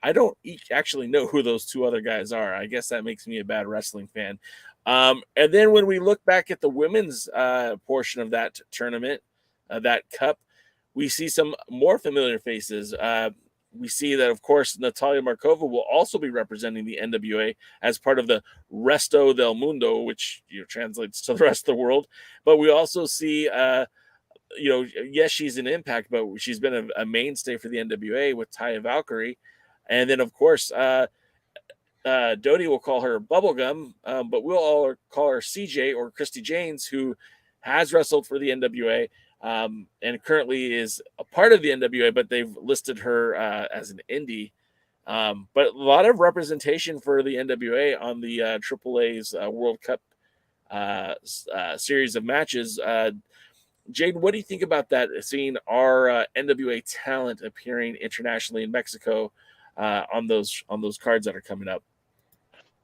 I don't actually know who those two other guys are. I guess that makes me a bad wrestling fan. And then when we look back at the women's portion of that tournament, that cup, we see some more familiar faces. We see that, of course, Natalia Markova will also be representing the NWA as part of the Resto del Mundo, which translates to the rest of the world. But we also see, yes, she's an Impact, but she's been a mainstay for the NWA with Taya Valkyrie. And then, of course, Dodie will call her Bubblegum, but we'll all call her CJ or Christy Janes, who has wrestled for the NWA. And currently is a part of the NWA, but they've listed her as an indie. But a lot of representation for the NWA on the AAA's World Cup series of matches. Jaden, what do you think about that? Seeing our NWA talent appearing internationally in Mexico on those cards that are coming up.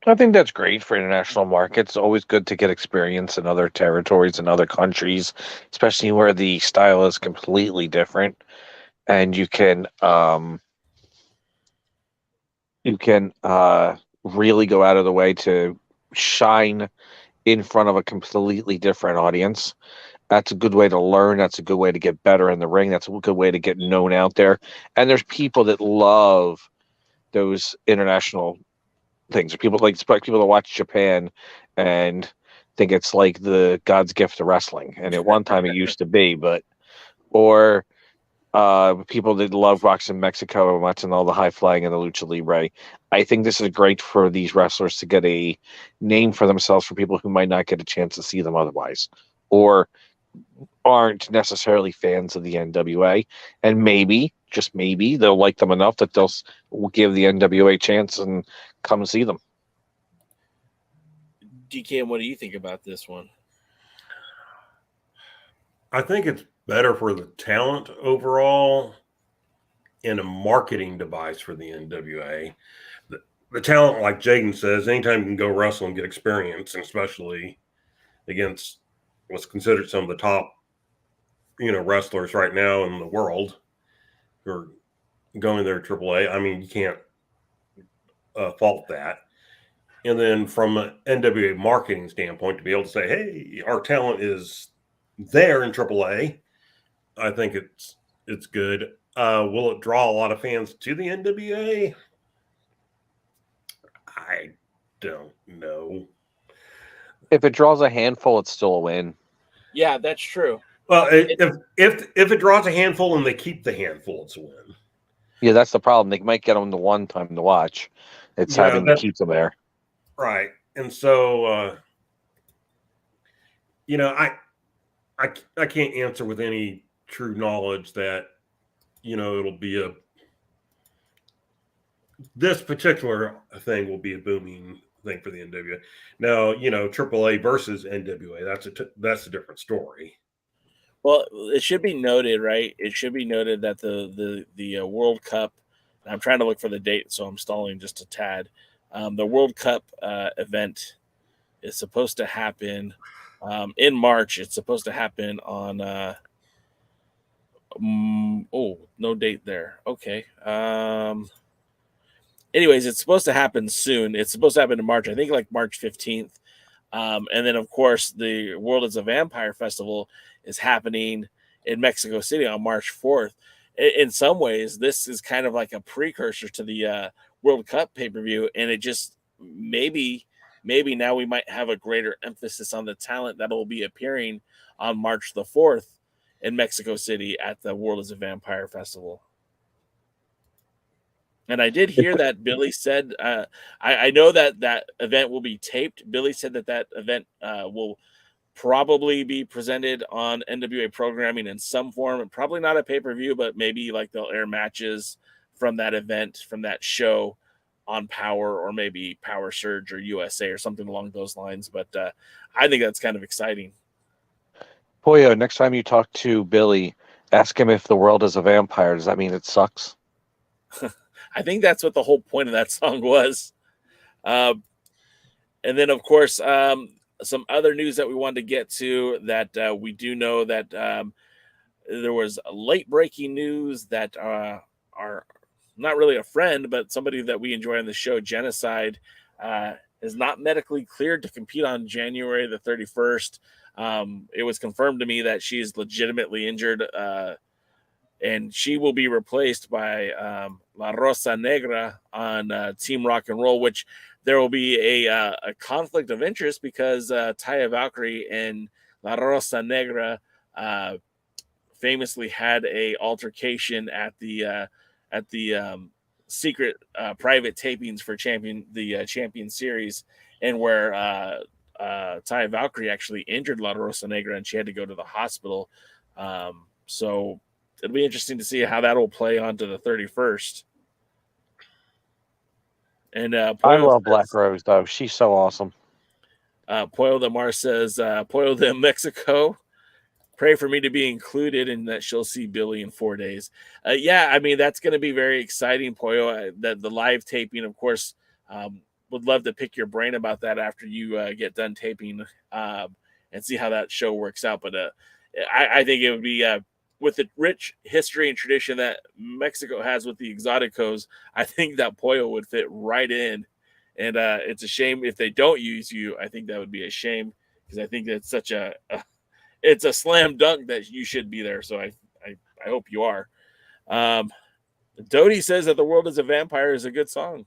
I think that's great for international markets. It's always good to get experience in other territories and other countries, especially where the style is completely different, and you can really go out of the way to shine in front of a completely different audience. That's a good way to learn. That's a good way to get better in the ring. That's a good way to get known out there. And there's people that love those international things. People expect people to watch Japan and think it's like the God's gift to wrestling. And at one time it used to be, or people that love boxing in Mexico and watching all the high flying and the Lucha Libre. I think this is great for these wrestlers to get a name for themselves for people who might not get a chance to see them otherwise, or aren't necessarily fans of the NWA, and maybe, just maybe, they'll like them enough that they'll give the NWA a chance and come see them. DKM, what do you think about this one? I think it's better for the talent overall and a marketing device for the NWA. The talent, like Jaden says, anytime you can go wrestle and get experience, and especially against what's considered some of the top, wrestlers right now in the world who are going there to AAA. I mean, you can't fault that. And then from an NWA marketing standpoint, to be able to say, hey, our talent is there in AAA, I think it's good. Will it draw a lot of fans to the NWA? I don't know. If it draws a handful, it's still a win. Yeah, that's true. Well, if it draws a handful and they keep the handful, it's a win. Yeah, that's the problem. They might get them the one time to watch. It's having to keep them there. Right. And so, you know, I can't answer with any true knowledge that, you know, it'll be this particular thing will be a booming thing for the NWA. Now, you know, AAA versus NWA, that's a different story. Well, it should be noted, right? It should be noted that the World Cup. I'm trying to look for the date, so I'm stalling just a tad. The World Cup event is supposed to happen in March. It's supposed to happen on. No date there. Okay. Anyways, it's supposed to happen soon. It's supposed to happen in March. I think like March 15th. And then, of course, the World is a Vampire Festival is happening in Mexico City on March 4th. In some ways, this is kind of like a precursor to the World Cup pay-per-view. And it just maybe now we might have a greater emphasis on the talent that will be appearing on March the 4th in Mexico City at the World is a Vampire Festival. And I did hear that Billy said, I know that event will be taped. Billy said that event will probably be presented on NWA programming in some form, and probably not a pay-per-view, but maybe like they'll air matches from that event, from that show on Power, or maybe Power Surge or USA or something along those lines. But I think that's kind of exciting. Pollo, next time you talk to Billy, ask him if the world is a vampire. Does that mean it sucks? I think that's what the whole point of that song was. And then, of course, some other news that we wanted to get to, that we do know that there was late-breaking news that are not really a friend, but somebody that we enjoy on the show, Genocide, is not medically cleared to compete on January the 31st. It was confirmed to me that she's legitimately injured, and she will be replaced by La Rosa Negra on Team Rock and Roll, which there will be a conflict of interest because Taya Valkyrie and La Rosa Negra famously had a altercation at the secret private tapings for the Champion Series, and where Taya Valkyrie actually injured La Rosa Negra and she had to go to the hospital. So it'll be interesting to see how that will play on to the 31st. And I love Black Rose, though. She's so awesome. Pollo de Mar says, Pollo de Mexico, pray for me to be included and that she'll see Billy in 4 days. Yeah, I mean, that's going to be very exciting, Pollo. The live taping, of course, would love to pick your brain about that after you get done taping and see how that show works out. But I think it would be with the rich history and tradition that Mexico has with the Exoticos, I think that Pollo would fit right in. And it's a shame if they don't use you. I think that would be a shame, because I think that's such it's a slam dunk that you should be there. So I hope you are. Dodie says that The World is a Vampire is a good song.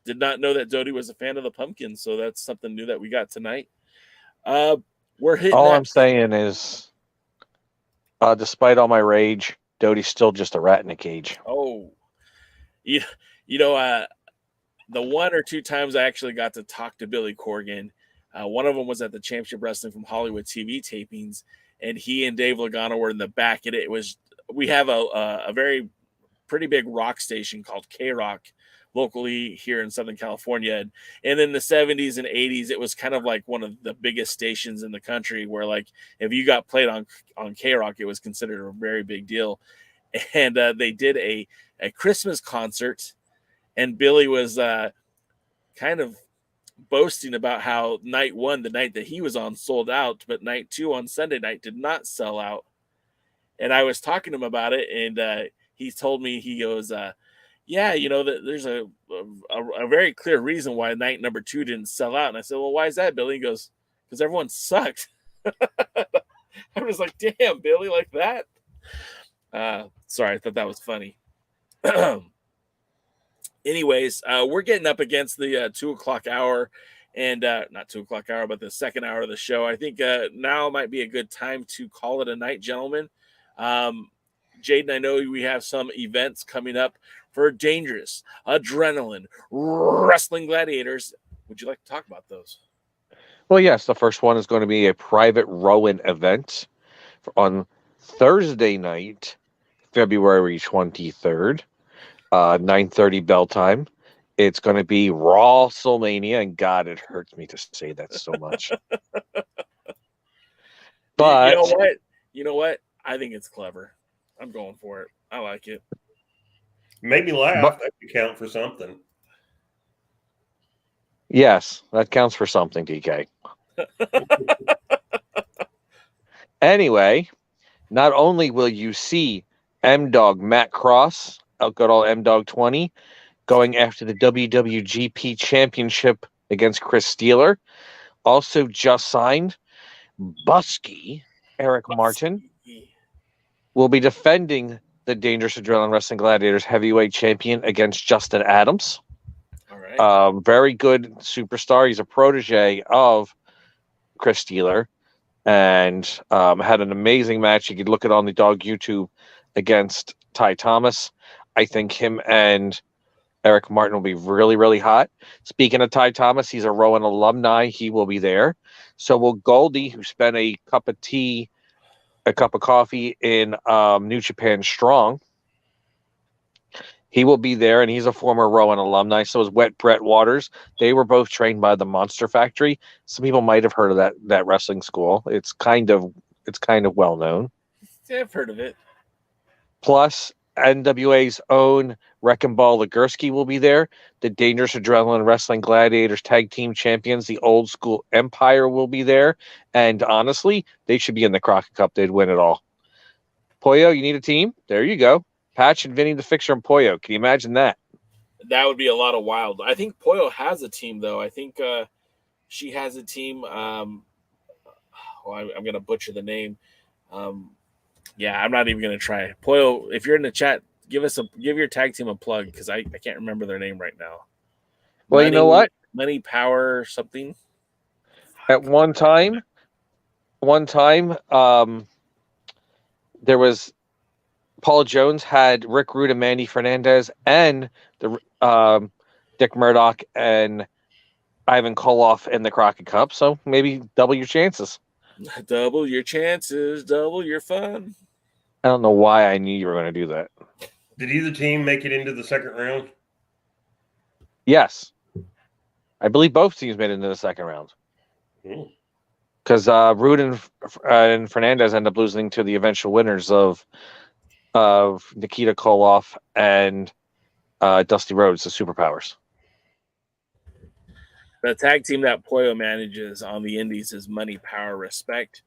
Did not know that Dodie was a fan of the Pumpkins, so that's something new that we got tonight. We're hitting. All I'm saying is, despite all my rage, Dodie's still just a rat in a cage. Oh, you know, the one or two times I actually got to talk to Billy Corgan, one of them was at the Championship Wrestling from Hollywood TV tapings, and he and Dave Lagana were in the back. And we have a very pretty big rock station called K-Rock locally here in Southern California. And in the 70s and 80s, it was kind of like one of the biggest stations in the country, where like if you got played on K-Rock, it was considered a very big deal. And they did a Christmas concert, and Billy was kind of boasting about how night one, the night that he was on, sold out, but night two on Sunday night did not sell out. And I was talking to him about it, and he told me, he goes, yeah, you know, there's a very clear reason why night number two didn't sell out. And I said, well, why is that, Billy? He goes, because everyone sucked. I was like, damn, Billy, like that? Sorry, I thought that was funny. Anyways, we're getting up against the 2 o'clock hour, and not 2 o'clock hour, but the second hour of the show. I think now might be a good time to call it a night, gentlemen. Jaden, I know we have some events coming up for Dangerous, Adrenaline, Wrestling Gladiators, Would you like to talk about those? Well, yes, the first one is going to be a private Rowan event on Thursday night, February 23rd, 9:30 bell time. It's going to be WrestleMania, and God, it hurts me to say that so much. But you know what? You know what? I think it's clever. I'm going for it. I like it. Made me laugh. That could count for something. Yes, that counts for something, DK. Anyway, not only will you see M-Dog Matt Cross, good old M-Dog 20, going after the WWGP Championship against Chris Steeler, also just signed Busky, Eric Martin, will be defending the Dangerous Adrenaline Wrestling Gladiators heavyweight champion against Justin Adams. All right. Very good superstar. He's a protege of Chris Steeler and had an amazing match. You could look it on the Dog YouTube against Ty Thomas. I think him and Eric Martin will be really, really hot. Speaking of Ty Thomas, he's a Rowan alumni. He will be there. So will Goldie, who spent a cup of coffee in New Japan Strong. He will be there, and he's a former Rowan alumni. So is Wet Brett Waters. They were both trained by the Monster Factory. Some people might have heard of that wrestling school. It's kind of well known. Yeah, I've heard of it. Plus, NWA's own Wrecking Ball Legursky will be there. The Dangerous Adrenaline Wrestling Gladiators Tag Team Champions, the Old School Empire, will be there. And honestly, they should be in the Crockett Cup. They'd win it all. Pollo, you need a team? There you go. Patch and Vinny the Fixer and Pollo. Can you imagine that? That would be a lot of wild. I think Pollo has a team, though. I think she has a team. I'm going to butcher the name. Yeah, I'm not even going to try. Pollo, if you're in the chat, give your tag team a plug because I can't remember their name right now. Well, you know what? Money Power something. At one time, there was Paul Jones had Rick Rude and Mandy Fernandez and the Dick Murdoch and Ivan Koloff in the Crockett Cup. So maybe double your chances. Double your chances, double your fun. I don't know why I knew you were going to do that. Did either team make it into the second round? Yes. I believe both teams made it into the second round. Because Rude and Fernandez end up losing to the eventual winners of Nikita Koloff and Dusty Rhodes, the Superpowers. The tag team that Pollo manages on the Indies is Money, Power, Respect.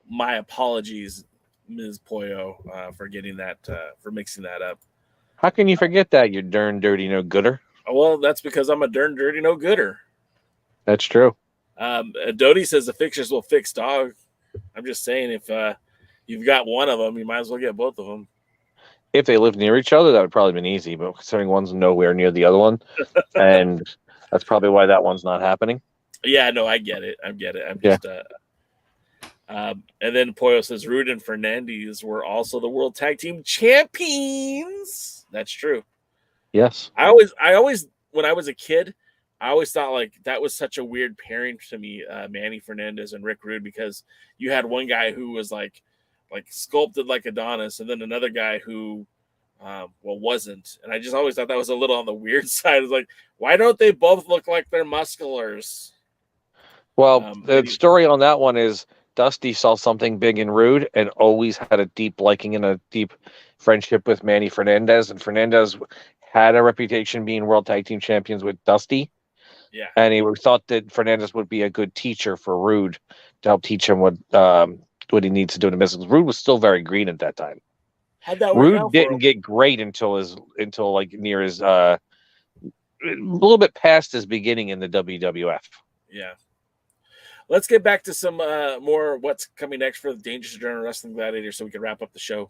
My apologies, Ms. Pollo, for getting that, for mixing that up. How can you forget that, you darn dirty no gooder? Well, that's because I'm a darn dirty no gooder. That's true. Dodie says the fixtures will fix dog. I'm just saying if you've got one of them, you might as well get both of them. If they lived near each other, that would probably have been easy. But considering one's nowhere near the other one, and that's probably why that one's not happening. Yeah, no, I get it. I'm just and then Pollo says Rude and Fernandez were also the World Tag Team Champions. That's true. Yes. I always when I was a kid, I always thought like that was such a weird pairing to me, Manny Fernandez and Rick Rude, because you had one guy who was like sculpted like Adonis, and then another guy who wasn't. And I just always thought that was a little on the weird side. It's like, why don't they both look like they're musculars? Well, the story on that one is Dusty saw something big in Rude and always had a deep liking and a deep friendship with Manny Fernandez. And Fernandez had a reputation being World Tag Team Champions with Dusty. Yeah. And he thought that Fernandez would be a good teacher for Rude to help teach him what he needs to do in the business. Rude was still very green at that time. Rude didn't get great until like near his a little bit past his beginning in the WWF. Yeah. Let's get back to some more what's coming next for the Dangerous Adrenaline Wrestling Gladiator so we can wrap up the show.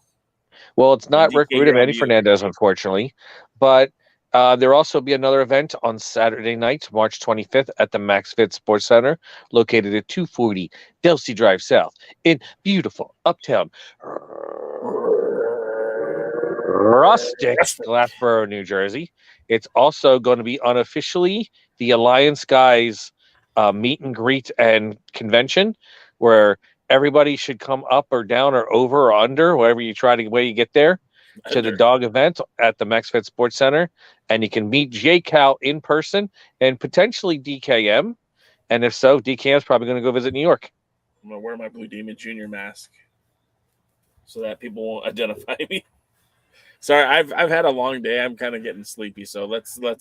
Well, it's not Rick DK, Rude and Manny Fernandez, unfortunately, but there will also be another event on Saturday night, March 25th, at the Max Fit Sports Center, located at 240 Delsey Drive South in beautiful uptown rustic Glassboro, New Jersey. It's also going to be unofficially the Alliance Guys meet and greet and convention, where everybody should come up or down or over or under, wherever you try to way you get there, to the dog event at the MaxFit Sports Center, and you can meet J Cal in person and potentially DKM. And if so, DKM is probably going to go visit New York. I'm gonna wear my Blue Demon Jr. mask so that people won't identify me. Sorry, I've had a long day. I'm kind of getting sleepy, so let's wrap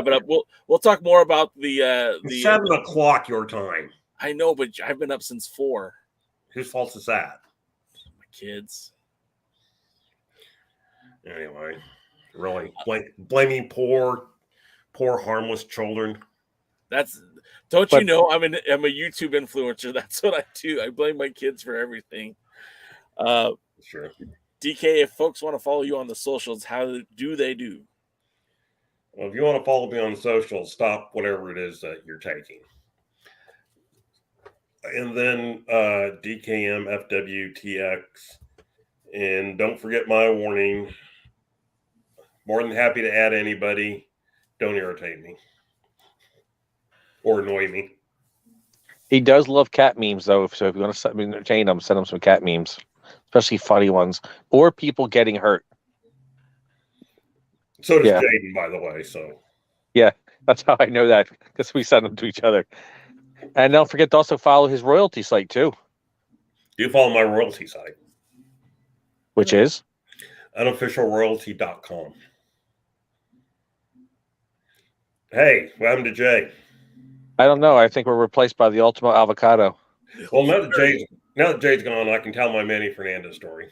it up. We'll talk more about the 7 o'clock your time. I know, but I've been up since 4. Whose fault is that? My kids. Anyway, really blaming poor harmless children. You know I'm a YouTube influencer. That's what I do. I blame my kids for everything. Sure. DK, if folks want to follow you on the socials, how do they do? Well, if you want to follow me on the socials, stop whatever it is that you're taking. And then DKM FWTX. And don't forget my warning. More than happy to add anybody. Don't irritate me. Or annoy me. He does love cat memes, though. So if you want to entertain him, send him some cat memes, especially funny ones, or people getting hurt. So does Jaden, by the way. So yeah, that's how I know that, because we send them to each other. And don't forget to also follow his royalty site too. Do follow my royalty site, which is unofficialroyalty.com. Hey, what happened to Jay? I don't know. I think we're replaced by the Ultimo Avocado. Well, now that Jay's gone, I can tell my Manny Fernandez story.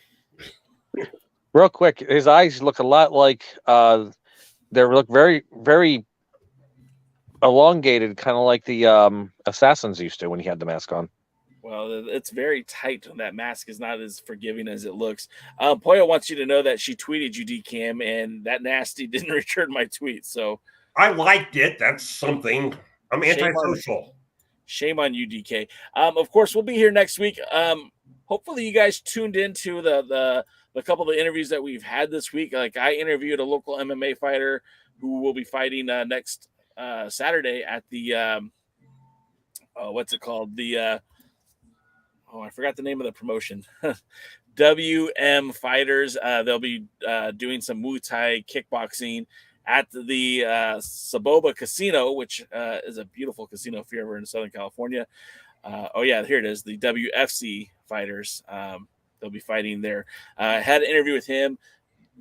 Real quick, his eyes look a lot like they look very, very elongated, kind of like the assassins used to when he had the mask on. Well, it's very tight. That mask is not as forgiving as it looks. Poya wants you to know that she tweeted you, DCam, and that nasty didn't return my tweet. So I liked it. That's something. I'm antisocial. Shame on you, DK. Of course, we'll be here next week. Hopefully, you guys tuned into the couple of the interviews that we've had this week. Like, I interviewed a local MMA fighter who will be fighting next Saturday at the what's it called? The I forgot the name of the promotion. WM Fighters. They'll be doing some Muay Thai kickboxing at the Saboba Casino, which is a beautiful casino if you're ever in Southern California. Here it is. The WFC Fighters. They'll be fighting there. Had an interview with him.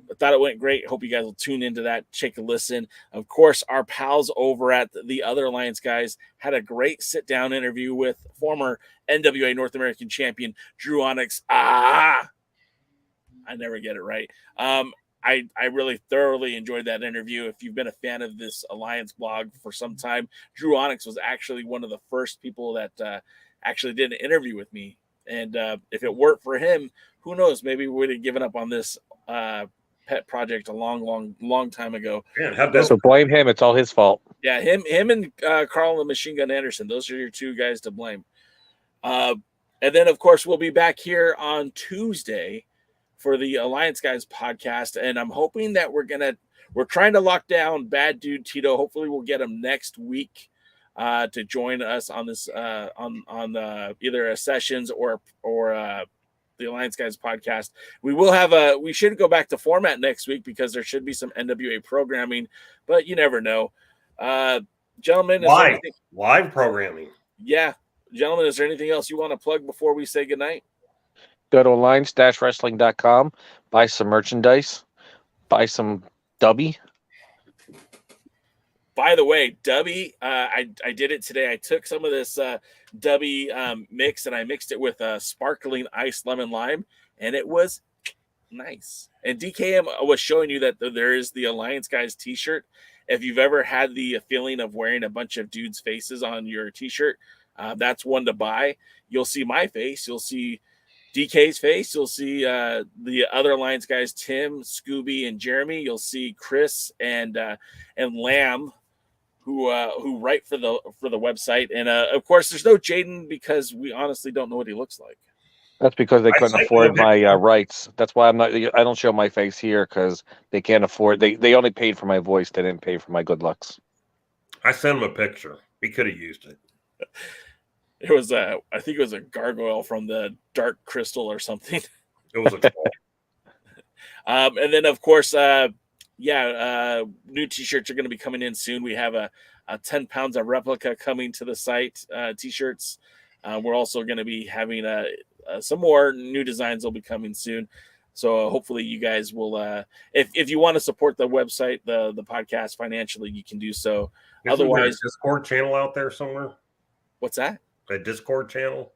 I thought it went great. Hope you guys will tune into that. Take a listen. Of course, our pals over at the other Alliance Guys had a great sit-down interview with former NWA North American champion Drew Onyx. I never get it right. I really thoroughly enjoyed that interview. If you've been a fan of this Alliance blog for some time, Drew Onyx was actually one of the first people that actually did an interview with me. And if it weren't for him, who knows? Maybe we would have given up on this pet project a long time ago. So blame him. It's all his fault. Yeah, him and Carl and Machine Gun Anderson. Those are your two guys to blame. And then, of course, we'll be back here on Tuesday for the Alliance Guys podcast. And I'm hoping that we're trying to lock down Bad Dude Tito. Hopefully we'll get him next week to join us on this on either a sessions or the Alliance Guys podcast. We should go back to format next week because there should be some NWA programming, but you never know. Gentlemen, live programming. Yeah. Gentlemen, is there anything else you want to plug before we say goodnight? Go to alliance-wrestling.com, buy some merchandise, buy some Dubby. By the way, Dubby, I did it today. I took some of this Dubby mix and I mixed it with sparkling ice lemon lime, and it was nice. And DKM was showing you that there is the Alliance Guys t-shirt. If you've ever had the feeling of wearing a bunch of dudes' faces on your t-shirt, that's one to buy. You'll see my face. You'll see DK's face. You'll see the other Alliance Guys, Tim, Scooby, and Jeremy. You'll see Chris and Lamb, who write for the website. And of course, there's no Jaden because we honestly don't know what he looks like. That's because they couldn't afford my rights. That's why I don't show my face here, because they can't afford. They only paid for my voice. They didn't pay for my good looks. I sent him a picture. He could have used it. It was I think it was a gargoyle from the Dark Crystal or something. It was a troll. And then of course, new t-shirts are going to be coming in soon. We have a 10 pounds of replica coming to the site, t-shirts. We're also going to be having some more new designs will be coming soon. So hopefully you guys will, if you want to support the website, the podcast financially, you can do so. Otherwise, a Discord channel out there somewhere. What's that? A Discord channel.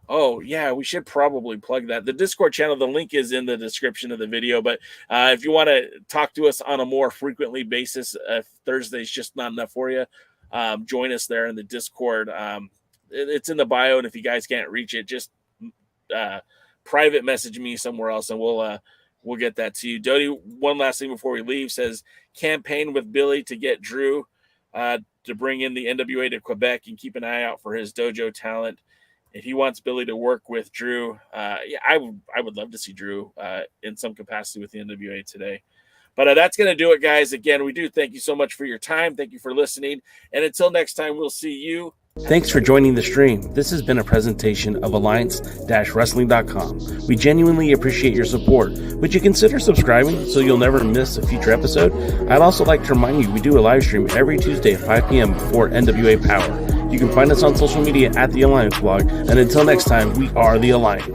Oh yeah, we should probably plug that. The Discord channel, the link is in the description of the video. But if you want to talk to us on a more frequently basis, if Thursday's just not enough for you, join us there in the Discord. It's in the bio, and if you guys can't reach it, just private message me somewhere else, and we'll get that to you. Doty, one last thing before we leave, says campaign with Billy to get Drew to bring in the NWA to Quebec and keep an eye out for his dojo talent. If he wants Billy to work with Drew, I would love to see Drew in some capacity with the NWA today. But that's going to do it, guys. Again, we do thank you so much for your time. Thank you for listening. And until next time, we'll see you. Thanks for joining the stream. This has been a presentation of Alliance-Wrestling.com. We genuinely appreciate your support. Would you consider subscribing so you'll never miss a future episode? I'd also like to remind you we do a live stream every Tuesday at 5 p.m. before NWA Power. You can find us on social media at The Alliance Blog. And until next time, we are The Alliance.